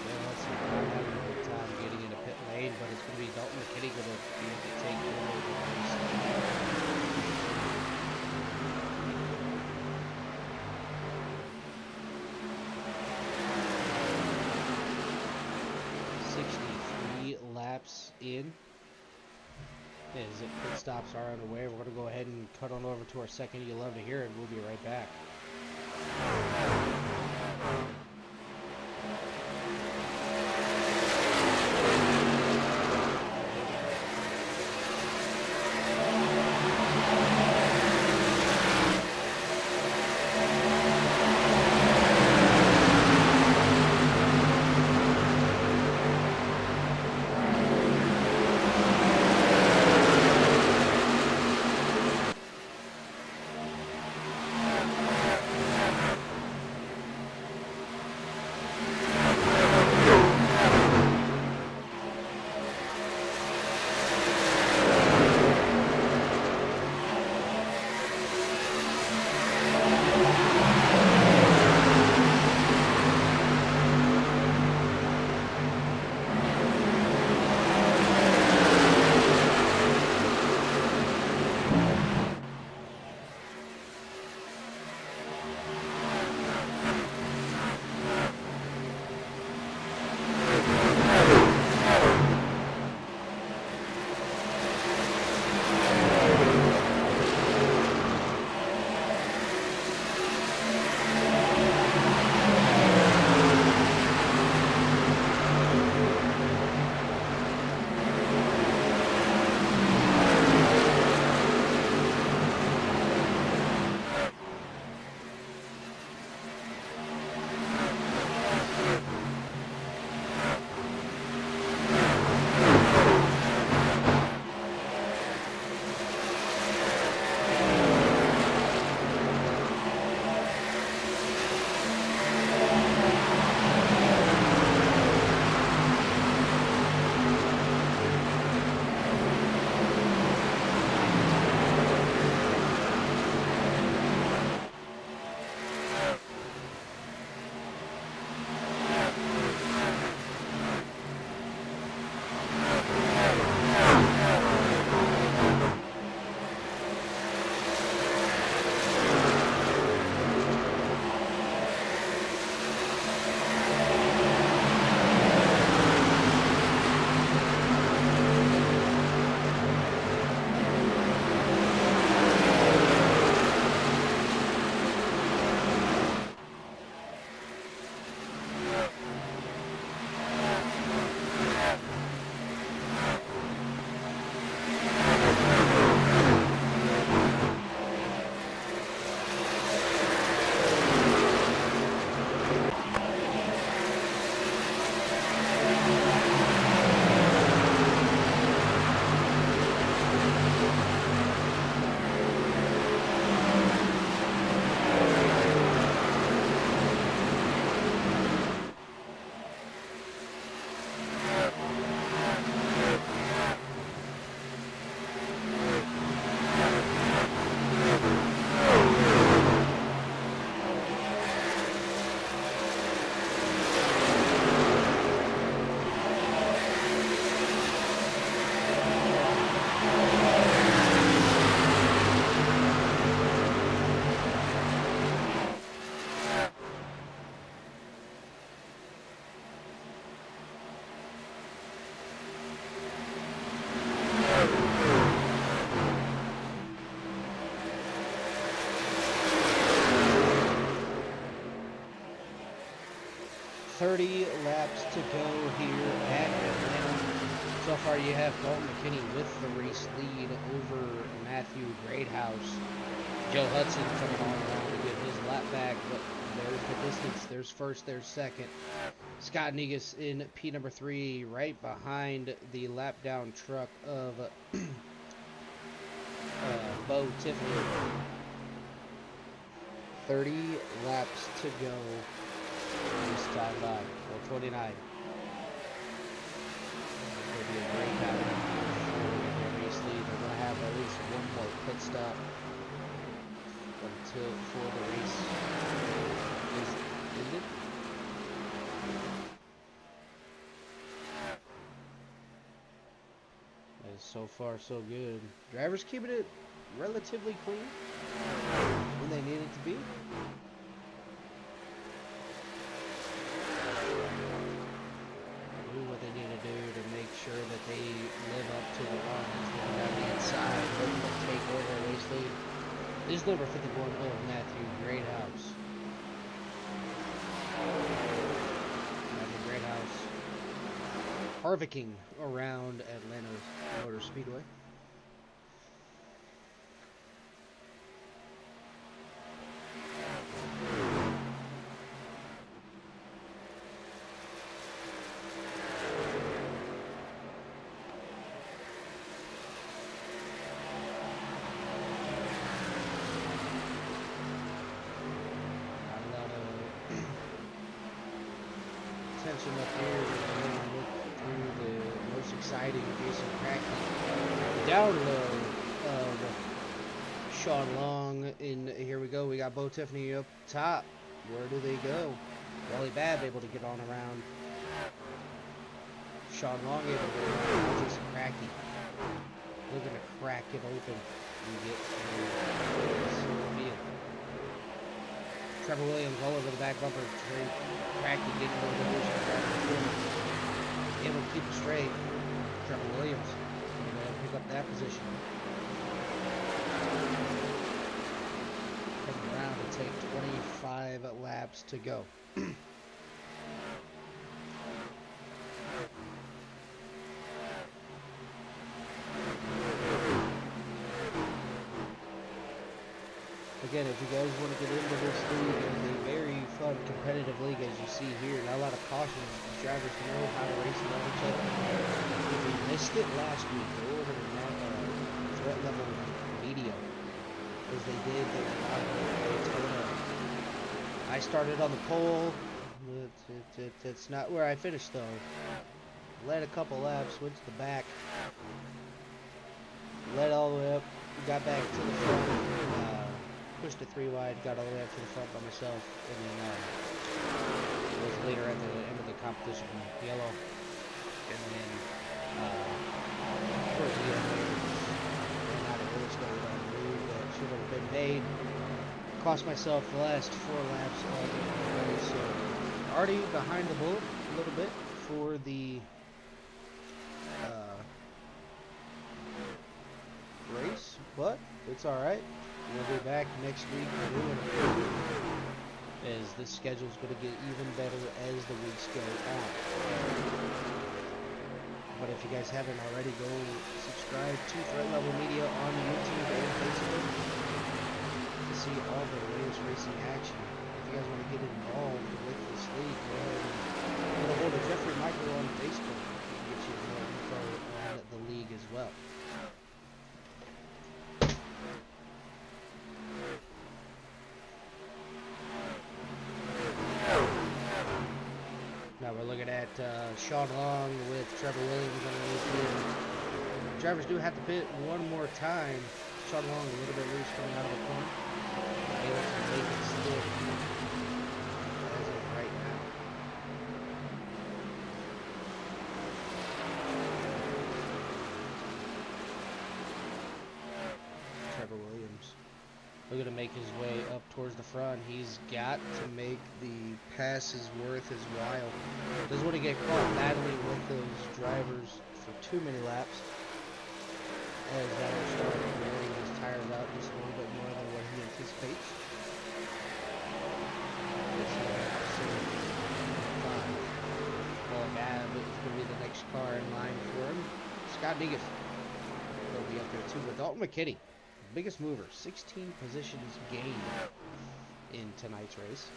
Joe Hudson not having a good time getting into pit lane, but it's going to be Dalton McKinney going to be able to take over the race. 63 laps in. As it pit stops are underway, we're going to go ahead and cut on over to our second. You'll love to hear it. We'll be right back. 30 laps to go here at Atlanta. So far you have Dalton McKinney with the race lead over Matthew Greathouse. Joe Hudson coming on around to get his lap back, but there's the distance. There's first, there's second. Scott Negus in P number 3, right behind the lap down truck of Bo Tiffany. 30 laps to go. This time by, or 29. It's going to be a great pattern for the race lead. They're going to have at least one more pit stop until for the race is ended. And so far, so good. Drivers keeping it relatively clean when they need it to be. What they need to do to make sure that they live up to the lines that are on the inside, looking to take over a race lead. This is number 51 of Matthew Greathouse. Matthew Greathouse harvicking around Atlanta Motor Speedway. Up here, we're going to look through the most exciting Jason Crackney down low of Sean Long. And here we go. We got Bo Tiffany up top. Where do they go? Wally Babb able to get on around. Sean Long able to get around. Jason Crackney looking to crack it open and get through this field. Trevor Williams all over the back bumper. Crackney getting over the boost. Able to keep it straight. Trevor Williams going to pick up that position. Coming around to take 25 laps to go. Again, if you guys want to get into this league, it is a very fun, competitive league, as you see here. Not a lot of cautions. These drivers know how to race and each other. If you missed it last week, go over to threat level media, as they did Daytona. I started on the pole. It's not where I finished, though. Led a couple laps, went to the back. Led all the way up, got back to the front. Pushed it 3 wide, got all the way up to the front by myself, and then it was later at the end of the competition, yellow, and then towards the end there, ran out of real estate on the move that should have been made. Cost myself the last 4 laps of the race, so already behind the bullet a little bit for the race, but it's alright. We'll be back next week as this schedule is going to get even better as the weeks go on. But if you guys haven't already, go subscribe to Threat Level Media on YouTube and Facebook to see all the latest racing action. If you guys want to get involved with this league, go ahead and get a hold of Jeffrey Michael on Facebook to get you more info on the league as well. Now we're looking at Sean Long with Trevor Williams underneath here. Drivers do have to pit one more time. Sean Long a little bit loose coming out of the corner. Able to make it stick as of right now. Trevor Williams looking to make his way up towards the front. He's got to make the passes worth his while. Doesn't want to get caught battling with those drivers for too many laps, as that will start wearing his tires out just a little bit more than what he anticipates. Scott Negus will be up there too. But Dalton McKinney, biggest mover, 16 positions gained in tonight's race.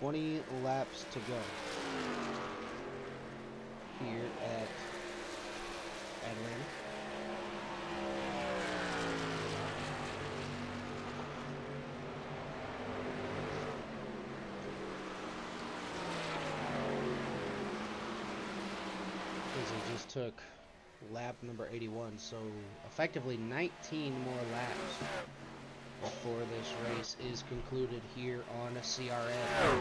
$20 laps to go here at Atlanta. He just took lap number 81, so effectively 19 more laps before this race is concluded here on CRN.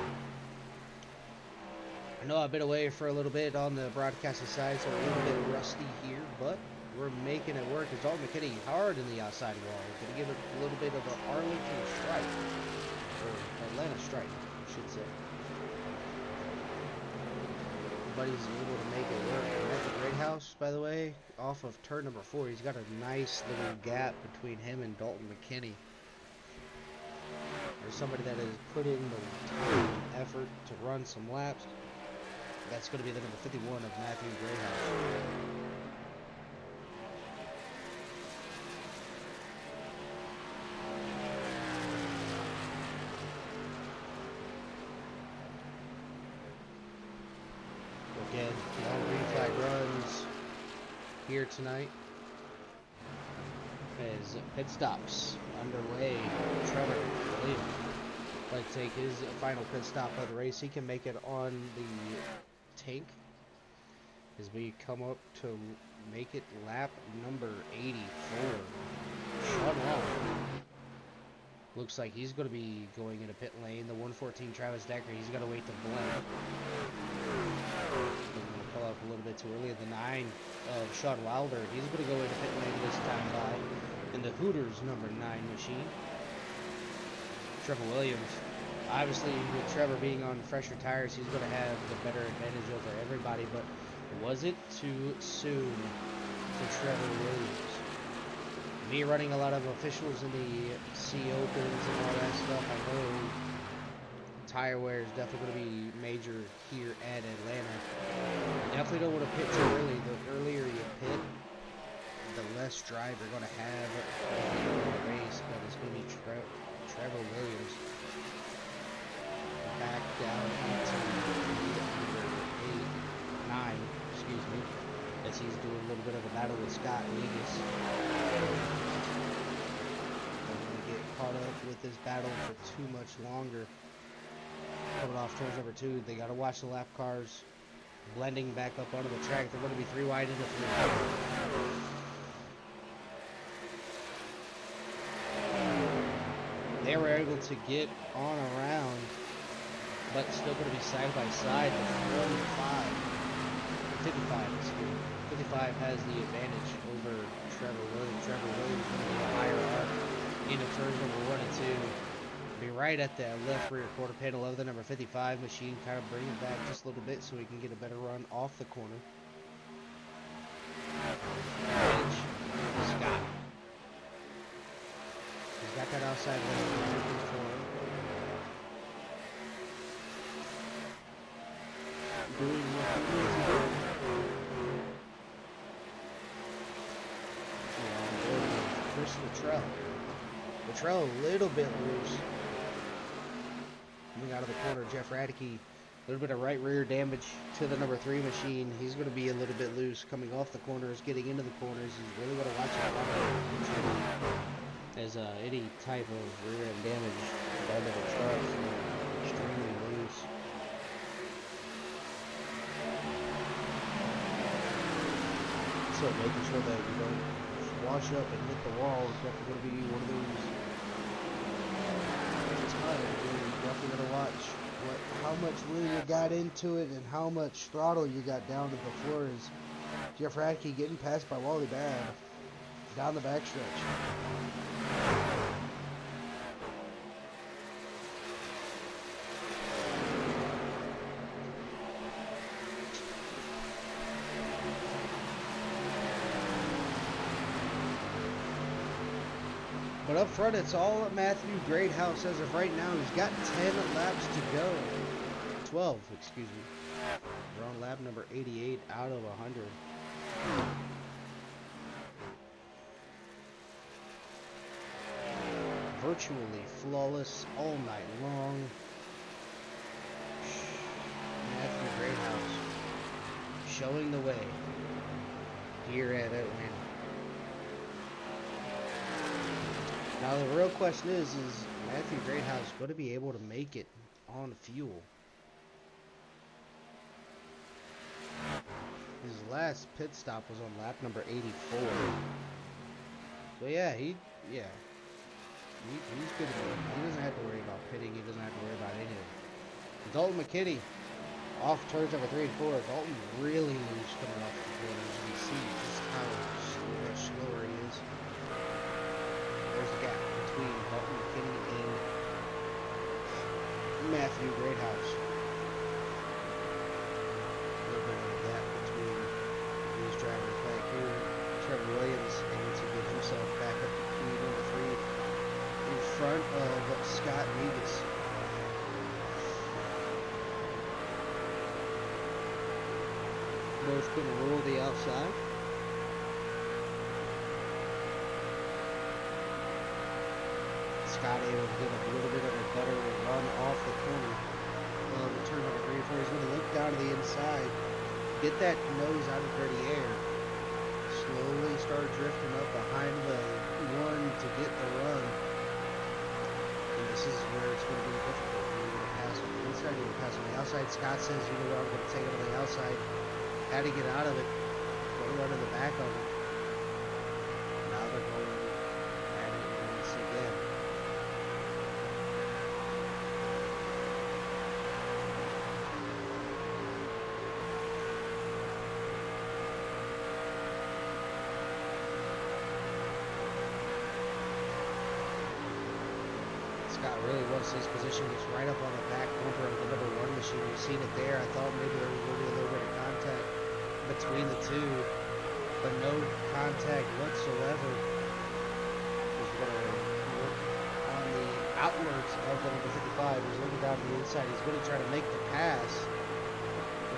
I know I've been away for a little bit on the broadcasting side, so a little bit rusty here, but we're making it work. As Dalton McKinney hard in the outside wall. Going to give it a little bit of an Arlington strike, or Atlanta strike, I should say. Everybody's able to make it work. And at the Great House, by the way, off of turn number 4, he's got a nice little gap between him and Dalton McKinney. There's somebody that has put in the time and effort to run some laps. That's going to be the number 51 of Matthew Greyhouse. Again, all green flag runs here tonight as pit stops underway. Trevor Williams like to take his final pit stop of the race. He can make it on the tank as we come up to make it lap number 84. Sean Wall looks like he's going to be going into pit lane. The 114 Travis Decker, he's got to wait to blend. I'm going to pull up a little bit too early. The 9 of Sean Wilder, he's going to go into pit lane this time by. And the Hooters number 9 machine, Trevor Williams. Obviously, with Trevor being on fresher tires, he's going to have the better advantage over everybody. But was it too soon for Trevor Williams? Me running a lot of officials in the C Opens and all that stuff, I know tire wear is definitely going to be major here at Atlanta. You definitely don't want to pit too early. The earlier you pit, the less drive you're going to have in the race. But it's going to be Trevor Williams back down into number 9, excuse me, as he's doing a little bit of a battle with Scott Negus. Don't want to get caught up with this battle for too much longer. Coming off turns number 2, they got to watch the lap cars blending back up onto the track. They're going to be 3 wide into 3. They were able to get on around, but still going to be side by side with 55, excuse me. 55 has the advantage over Trevor Williams. Trevor Williams going to be a higher arc into turns number 1 and 2. Be right at the left rear quarter panel of the number 55 machine, kind of bring it back just a little bit so we can get a better run off the corner. Edge, Scott. He's got that outside lane looking for him. Doing what he needs to do. Chris Luttrell. Luttrell a little bit loose. Coming out of the corner, Jeff Radke, a little bit of right rear damage to the number 3 machine. He's going to be a little bit loose coming off the corners, getting into the corners. He's really got to watch out as any type of rear end damage by the truck is extremely loose. So making sure that you don't wash up and hit the wall is definitely going to be one of those times where you definitely got to watch how much room you got into it and how much throttle you got down to the floor. Is Jeff Radke getting passed by Wally Bad down the backstretch. But up front, it's all Matthew Greathouse as of right now. He's got 10 laps to go 12, excuse me. We're on lap number 88 out of 100. Virtually flawless all night long. Matthew Greathouse showing the way here at Atlanta. Now the real question is Matthew Greathouse going to be able to make it on fuel? His last pit stop was on lap number 84. So yeah, he's good to go. He doesn't have to worry about pitting. He doesn't have to worry about anything. Dalton McKinney off turns number 3 and 4. Dalton really loose coming off the corners. You can see just how much slower he is. There's the gap between Dalton McKinney and Matthew Greathouse. A little bit of a gap between these drivers back here. Trevor Williams able to get himself back up to speed number 3 in front of Scott Negus. Both going to rule the outside. Scott able to get a little bit of a better run off the corner of turn number 3 and 4. He's going to look down to the inside, get that nose out of dirty air, slowly start drifting up behind the one to get the run. And this is where it's going to be difficult. You're going to pass on the inside, you're going to pass on the outside. Scott says, you know what, I'm going to take it on the outside. Had to get out of it. Going to run in the back of it. Now they're going at it once again. Scott really wants his position. Gets right up on the back bumper of the number 1 machine. You've seen it there. I thought maybe there was going to be a little bit of contact between the two, but no contact whatsoever. He's going to work on the outwards of the number 55. He's looking down to the inside. He's going to try to make the pass.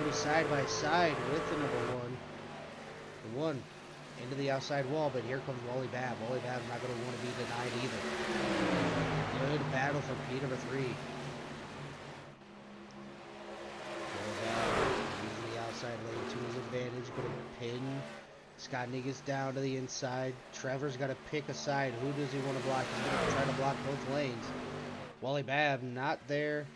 Going to be side by side with the number 1. The 1 into the outside wall, but here comes Wally Babb. Wally Babb's not going to want to be denied either. Good battle for P number 3. Using the outside lane to his advantage. Going to pin Scott Negus down to the inside. Trevor's got to pick a side. Who does he want to block? He's going to try to block both lanes. Wally Babb not there.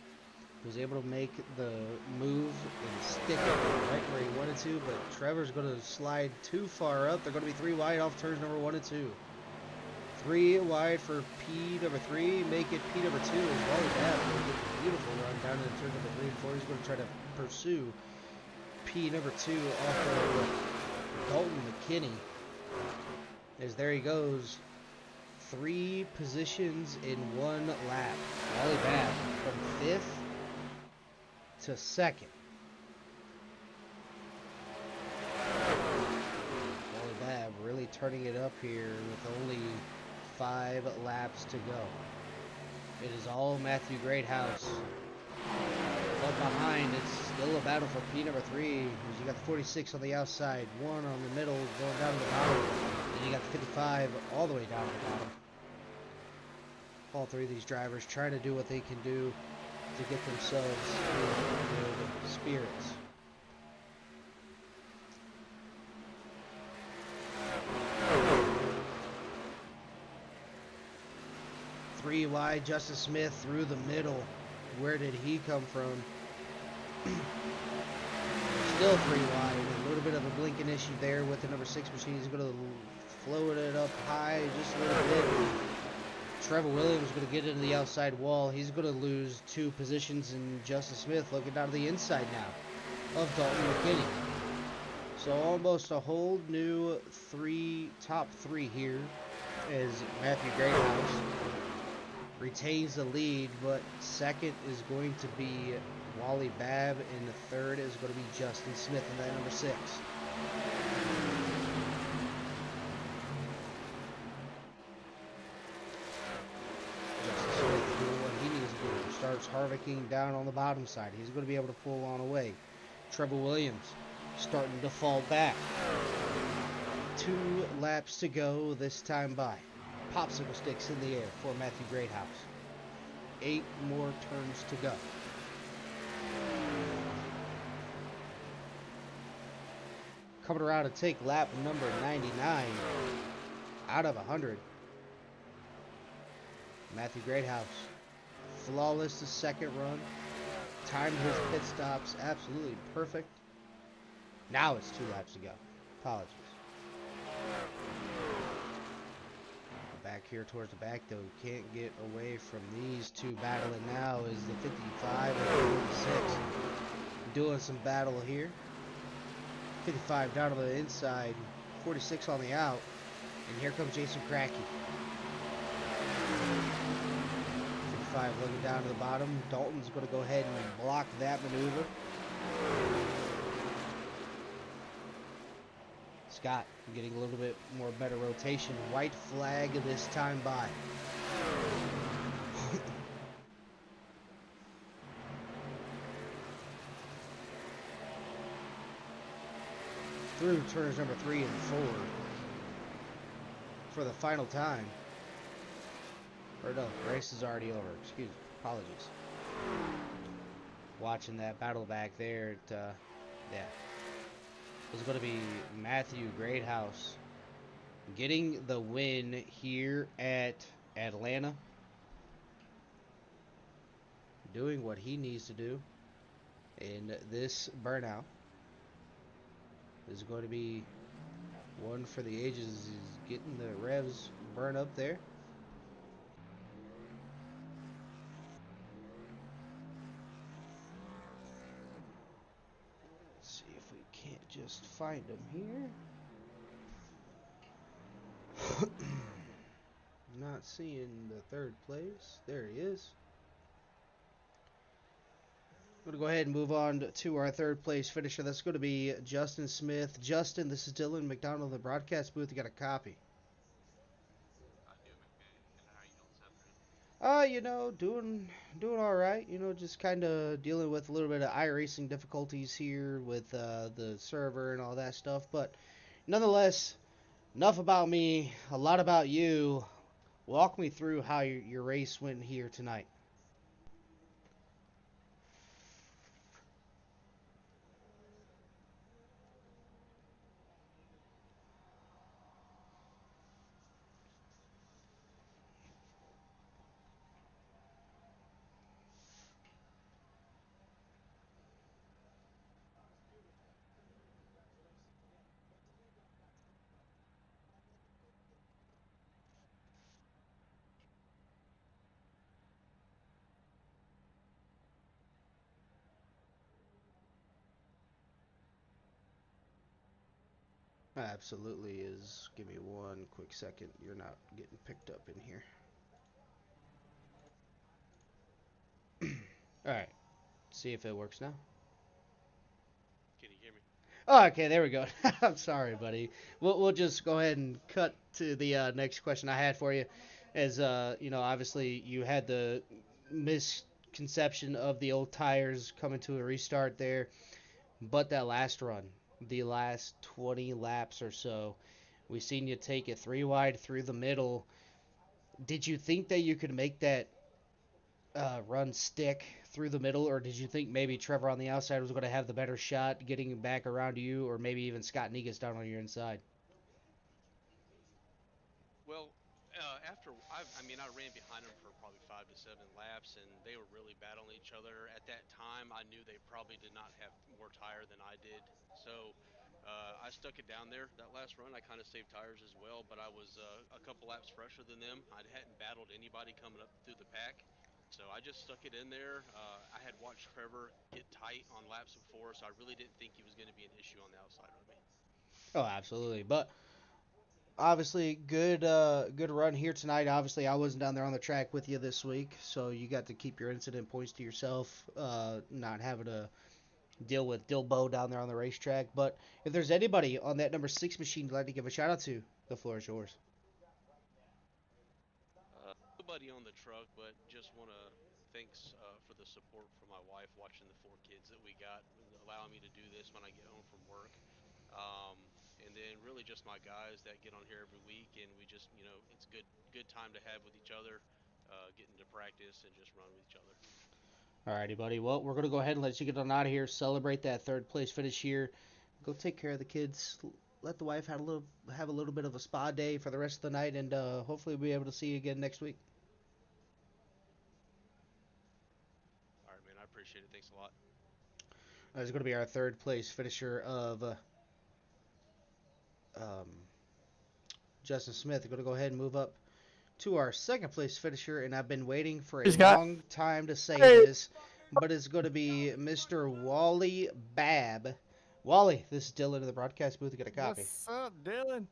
He was able to make the move and stick it right where he wanted to, but Trevor's going to slide too far up. They're going to be 3 wide off turns number 1 and 2. 3 wide for P number 3. Make it P number 2 as Wally Babb going to get a beautiful run down to turn number 3 and 4. He's going to try to pursue P number 2 off of Dalton McKinney. As there he goes. 3 positions in 1 lap. Wally Babb from 5th to 2nd. Wally Babb really turning it up here with only 5 laps to go. It is all Matthew Greathouse. But behind, it's still a battle for P number 3. You got the 46 on the outside, 1 on the middle, going down to the bottom. And you got the 55 all the way down to the bottom. All 3 of these drivers trying to do what they can do to get themselves in good spirits. Three wide, Justice Smith through the middle. Where did he come from? Still 3 wide. A little bit of a blinking issue there with the number 6 machine. He's going to float it up high just a little bit. Trevor Williams is going to get into the outside wall. He's going to lose 2 positions, and Justice Smith looking down to the inside now of Dalton McKinney. So almost a whole new top 3 here as Matthew Greathouse retains the lead, but 2nd is going to be Wally Babb, and the 3rd is going to be Justin Smith in that number 6. Start starts harvicking down on the bottom side. He's going to be able to pull on away. Trevor Williams starting to fall back. 2 laps to go this time by. Popsicle sticks in the air for Matthew Greathouse. 8 more turns to go. Coming around to take lap number 99 out of 100. Matthew Greathouse. Flawless the second run. Timed his pit stops absolutely perfect. Now it's 2 laps to go. Apologies. Back here towards the back, though, can't get away from these two battling now is the 55 and the 46. Doing some battle here. 55 down on the inside, 46 on the out, and here comes Jason Cracky. 55 looking down to the bottom. Dalton's going to go ahead and block that maneuver. Scott getting a little bit more better rotation. White flag this time by. Through turns number 3 and 4 for the final time. Or no, race is already over. Excuse me. Apologies. Watching that battle back there, yeah. It's going to be Matthew Greathouse getting the win here at Atlanta. Doing what he needs to do in this burnout. Is going to be one for the ages. He's getting the revs burn up there. Let's see if we can't just find him here. Not seeing the 3rd place. There he is. I'm going to go ahead and move on to our 3rd place finisher. That's going to be Justin Smith. Justin, this is Dylan McDonald in the broadcast booth. You got a copy. Doing all right. Just kind of dealing with a little bit of iRacing difficulties here with the server and all that stuff. But nonetheless, enough about me, a lot about you. Walk me through how your race went here tonight. Absolutely is. Give me one quick second. You're not getting picked up in here. All right. See if it works now. Can you hear me? Oh, okay, there we go. I'm sorry, buddy. We'll just go ahead and cut to the next question I had for you. As obviously you had the misconception of the old tires coming to a restart there, but that last run, the last 20 laps or so, we seen you take it 3 wide through the middle. Did you think that you could make that run stick through the middle, or did you think maybe Trevor on the outside was going to have the better shot getting back around you, or maybe even Scott Negus down on your inside? Well, I ran behind them for probably 5 to 7 laps, and they were really battling each other. At that time, I knew they probably did not have more tire than I did, so I stuck it down there. That last run, I kind of saved tires as well, but I was a couple laps fresher than them. I hadn't battled anybody coming up through the pack, so I just stuck it in there. I had watched Trevor get tight on laps before, so I really didn't think he was going to be an issue on the outside of me. Oh, absolutely. But obviously, good run here tonight. Obviously, I wasn't down there on the track with you this week, so you got to keep your incident points to yourself, not having to deal with Dilbo down there on the racetrack. But if there's anybody on that number 6 machine you'd like to give a shout out to, the floor is yours. Nobody on the truck, but just want to thanks for the support from my wife watching the four kids that we got, allowing me to do this when I get home from work. And then really just my guys that get on here every week, and we just, it's good time to have with each other, getting to practice and just run with each other. Alrighty, buddy. Well, we're gonna go ahead and let you get on out of here. Celebrate that third place finish here. Go take care of the kids. Let the wife have a little bit of a spa day for the rest of the night, and hopefully we'll be able to see you again next week. All right, man. I appreciate it. Thanks a lot. That's going to be our third place finisher of um, Justin Smith. We're going to go ahead and move up to our second place finisher, and I've been waiting for a He's got. long time to say Hey, this, but it's going to be Mr. Wally Babb. Wally, this is Dylan in the broadcast booth. Get a copy. what's up, Dylan?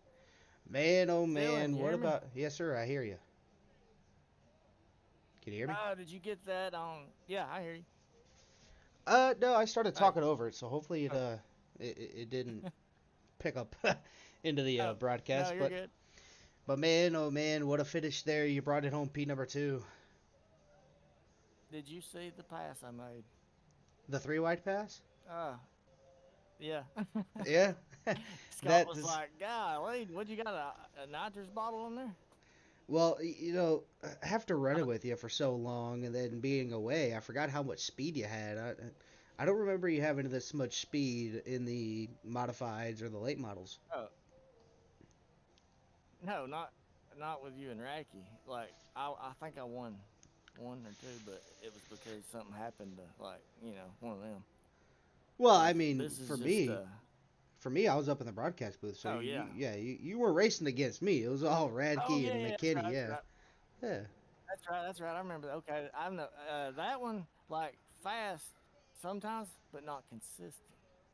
Man, oh Dylan, man, you what hear me? about? Yes, sir. I hear you. Can you hear me? Oh, did you get that on? Yeah, I hear you. No, I started Hey. talking over it, so hopefully Oh, it didn't pick up into the oh, no, broadcast. you're But good. man, oh man, what a finish there! You brought it home, P number two. Did you see the pass I made? The three wide pass? Uh, yeah. Yeah. Scott that was is, like, "Golly, what you got a nitrous bottle in there?" well, after I running don't, with you for so long and then being away, I forgot how much speed you had. I don't remember you having this much speed in the modifieds or the late models. oh, no, not with you and Racky. Like, I think I won one or two, but it was because something happened to one of them. Well, I mean, This is just for me, I was up in the broadcast booth, so oh yeah. yeah, you were racing against me. It was all Oh Radke yeah, and yeah, that's right, McKinney, that's yeah, right. yeah. That's right. That's right. I remember. Okay, I know that one like fast sometimes, but not consistent.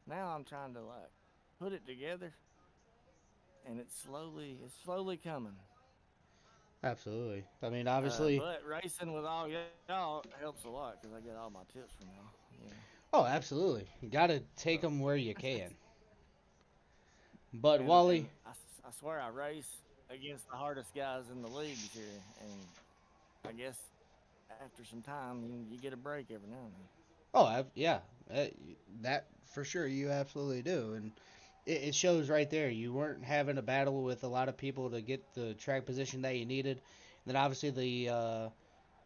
Now I'm trying to like put it together, and it's slowly coming. Absolutely. I mean, obviously. But racing with all y'all helps a lot because I get all my tips from y'all. You know, Oh, absolutely. You got to take so them where you can. But and Wally, I swear I race against the hardest guys in the leagues here, and I guess after some time you get a break every now and then. yeah, uh, that for sure you absolutely do, and it shows right there. You weren't having a battle with a lot of people to get the track position that you needed. And then obviously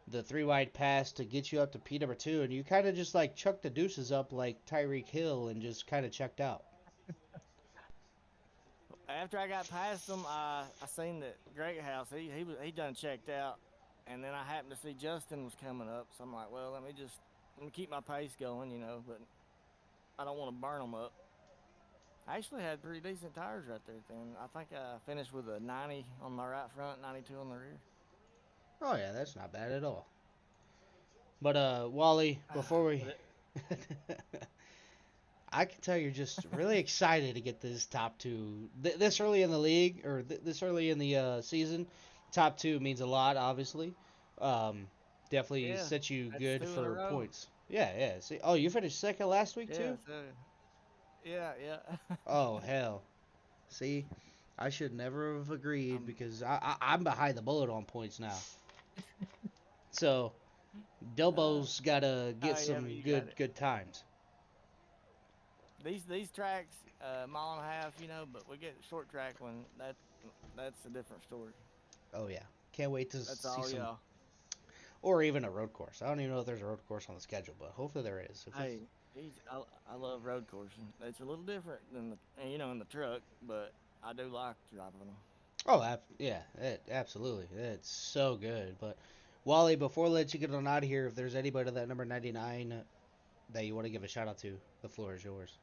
the three wide pass to get you up to P number two, and you kind of just like chucked the deuces up like Tyreek Hill and just kind of checked out. After I got past him, I seen that Great House. He done checked out, and then I happened to see Justin was coming up. So I'm like, well, let me keep my pace going, but I don't want to burn them up. I actually had pretty decent tires right there. Then I think I finished with a 90 on my right front, 92 on the rear. Oh yeah, that's not bad at all. But Wally, before But we I can tell you're just really excited to get this top two this early in the league or this early in the season. Top two means a lot, obviously. Um, Definitely yeah, sets you that's good two in a for row. points. Yeah, yeah. See, oh, you finished second last week Yeah, too. so yeah, yeah. Oh hell. See, I should never have agreed I'm because I'm behind the bullet on points now. So uh, Dilbo's got to get oh yeah, but some you got it. good times. These tracks, mile and a half, but we get short track when that's a different story. Oh yeah, can't wait to That's see all some, y'all. or even a road course. I don't even know if there's a road course on the schedule, but hopefully there is. If it's Hey, I love road coursing. It's a little different than in the truck, but I do like driving them. oh yeah, absolutely, it's so good. But Wally, before I let you get on out of here, if there's anybody that number 99 that you want to give a shout out to, the floor is yours.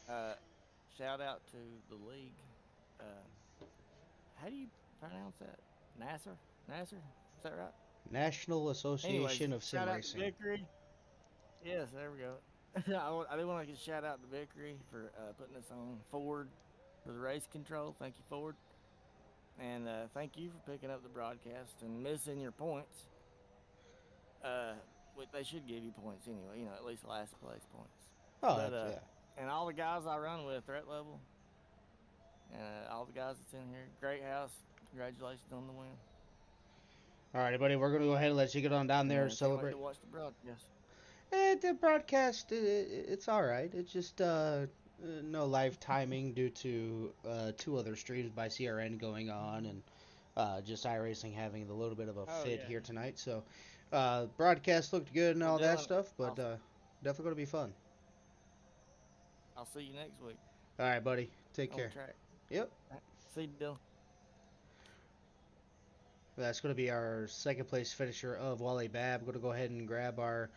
Uh, Shout out to the league. Uh, how do you pronounce that? NASR? NASR? Is that right? National Anyways, Association of Sim shout out to Racing. Vickery. Yes, there we go. I do want to give a shout out to Vickery for putting us on Ford for the race control. Thank you, Ford. And thank you for picking up the broadcast and missing your points. Uh, they should give you points anyway, at least last place points. Oh But yeah. and all the guys I run with threat level, and all the guys that's in here, great house. Congratulations on the win. All right, buddy, we're gonna go ahead and let you get on down there Yeah, can't wait celebrate. to watch the broadcast. The broadcast, it's all right. It's just no live timing due to two other streams by CRN going on, and just iRacing having a little bit of a Oh fit yeah. here tonight. So broadcast looked good and Well, all that Dylan, stuff, but I'll definitely gonna be fun. I'll see you next week All right, buddy, take on the care. track. Yep, All right. See you, Dylan. that's gonna be our second place finisher of Wally Bab. Gonna go ahead and grab our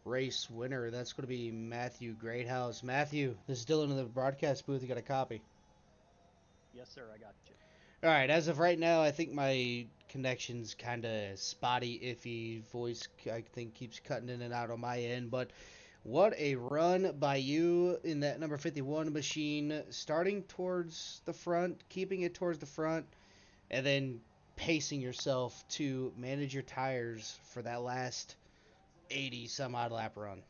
race winner. That's gonna be Matthew Greathouse. Matthew, this is Dylan in the broadcast booth. You got a copy. Yes, sir. I got you. All right, as of right now, I think my connection's kind of spotty, iffy. Voice, I think, keeps cutting in and out on my end. But what a run by you in that number 51 machine, starting towards the front, keeping it towards the front, and then pacing yourself to manage your tires for that last 80 some odd lap run.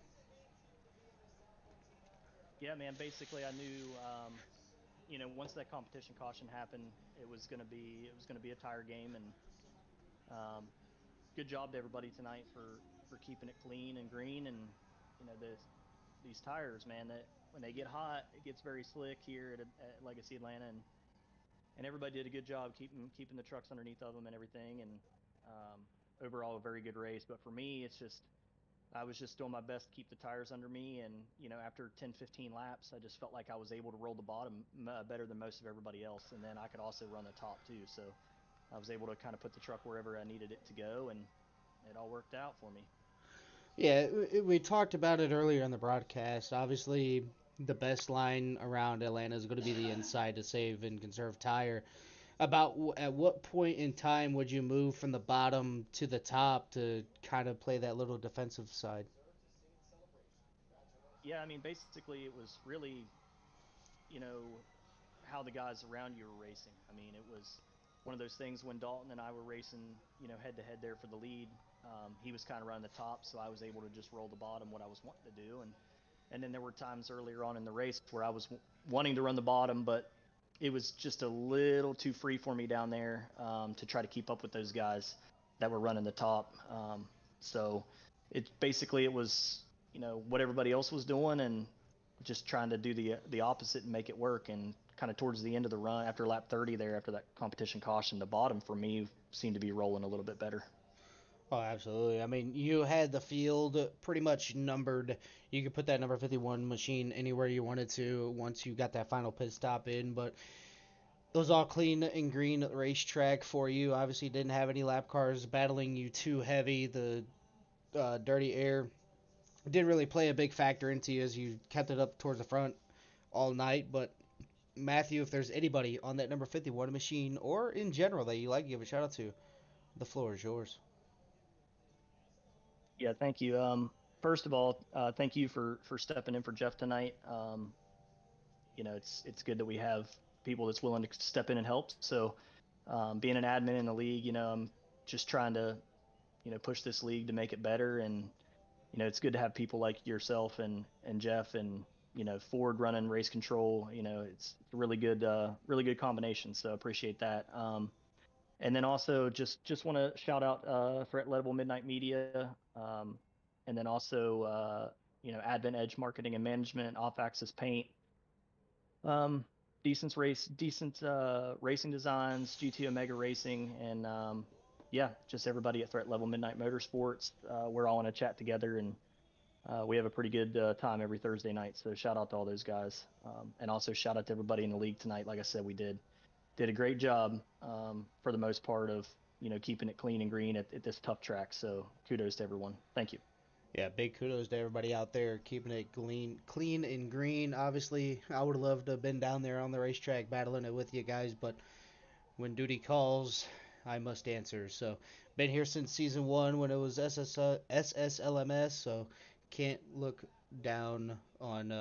Yeah, man. Basically, I knew, once that competition caution happened, it was gonna be a tire game, and um, good job to everybody tonight for keeping it clean and green, and these tires, man. That when they get hot, it gets very slick here at Legacy Atlanta, and everybody did a good job keeping the trucks underneath of them and everything, and um, overall a very good race. But for me, it's just I was just doing my best to keep the tires under me, and after 10, 15 laps, I just felt like I was able to roll the bottom better than most of everybody else, and then I could also run the top too. So I was able to kind of put the truck wherever I needed it to go, and it all worked out for me. Yeah, we talked about it earlier in the broadcast. Obviously, the best line around Atlanta is going to be the inside to save and conserve tire. About at what point in time would you move from the bottom to the top to kind of play that little defensive side? Yeah, I mean, basically, it was really, you know, how the guys around you were racing. I mean, it was one of those things when Dalton and I were racing, head to head there for the lead. He was kind of running the top, so I was able to just roll the bottom, what I was wanting to do, and then there were times earlier on in the race where I was wanting to run the bottom, but it was just a little too free for me down there to try to keep up with those guys that were running the top. So it was what everybody else was doing, and just trying to do the opposite and make it work. And kind of towards the end of the run, after lap 30 there, after that competition caution, the bottom for me seemed to be rolling a little bit better. Oh, absolutely. I mean, you had the field pretty much numbered. You could put that number 51 machine anywhere you wanted to once you got that final pit stop in, but it was all clean and green racetrack for you. Obviously, didn't have any lap cars battling you too heavy. The dirty air didn't really play a big factor into you as you kept it up towards the front all night. But Matthew, if there's anybody on that number 51 machine or in general that you like, give a shout out to. The floor is yours. Yeah, thank you. First of all, thank you for stepping in for Jeff tonight. It's good that we have people that's willing to step in and help. So, being an admin in the league, I'm just trying to push this league to make it better, and it's good to have people like yourself and Jeff and Ford running race control. It's a really good combination. So appreciate that. And then also just want to shout out for at Level Midnight Media, and then also Advent Edge Marketing and Management, Off Axis Paint, um, decent racing designs, GT Omega Racing, and yeah, just everybody at Threat Level Midnight Motorsports. We're all in a chat together, and we have a pretty good time every Thursday night. So shout out to all those guys, and also shout out to everybody in the league tonight. Like I said, we did a great job for the most part of keeping it clean and green at this tough track. So kudos to everyone. Thank you. Yeah, big kudos to everybody out there keeping it clean and green. Obviously, I would have loved to have been down there on the racetrack battling it with you guys, but when duty calls, I must answer. So, been here since season one when it was SSLMS, so can't look down on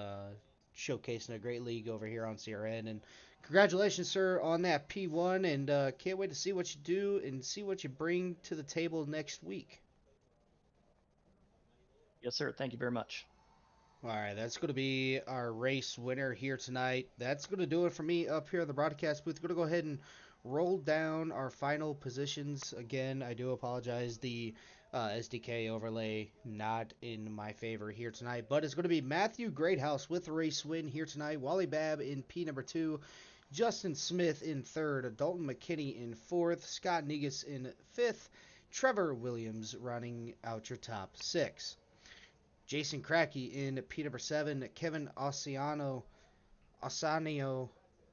showcasing a great league over here on CRN. And congratulations, sir, on that P1, and can't wait to see what you do and see what you bring to the table next week. Yes, sir. Thank you very much. All right, that's going to be our race winner here tonight. That's going to do it for me up here in the broadcast booth. Going to go ahead and rolled down our final positions. Again, I do apologize. The SDK overlay not in my favor here tonight, but it's going to be Matthew Greathouse with a race win here tonight. Wally Babb in P number 2. Justin Smith in 3rd. Dalton McKinney in 4th. Scott Negus in 5th. Trevor Williams running out your top 6. Jason Crackey in P number 7. Kevin Osanio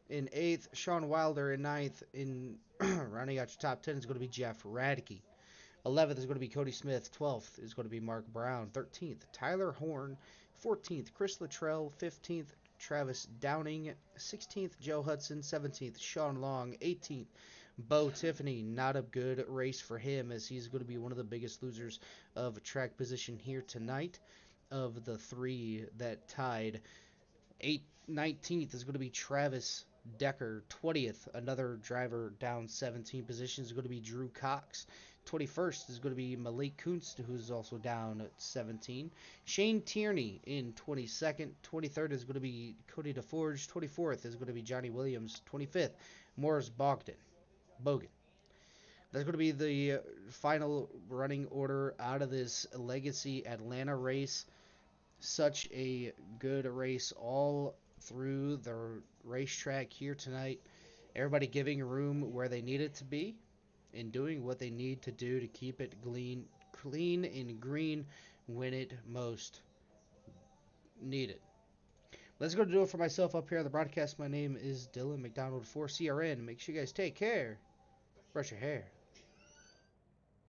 in 8th. Sean Wilder in 9th. In rounding out your top 10 is going to be Jeff Radke. 11th is going to be Cody Smith. 12th is going to be Mark Brown. 13th, Tyler Horn. 14th, Chris Luttrell. 15th, Travis Downing. 16th, Joe Hudson. 17th, Sean Long. 18th, Bo Tiffany. Not a good race for him, as he's going to be one of the biggest losers of track position here tonight of the 3 that tied. 19th is going to be Travis Decker. 20th, another driver down 17 positions, is going to be Drew Cox. 21st is going to be Malik Kunst, who's also down at 17. Shane Tierney in 22nd. 23rd is going to be Cody DeForge. 24th is going to be Johnny Williams. 25th, Morris Bogan. That's going to be the final running order out of this Legacy Atlanta race. Such a good race all through the racetrack here tonight. Everybody giving room where they need it to be and doing what they need to do to keep it clean and green when it most needed. Let's go do it for myself up here on the broadcast. My name is Dylan McDonald for CRN. Make sure you guys take care. Brush your hair.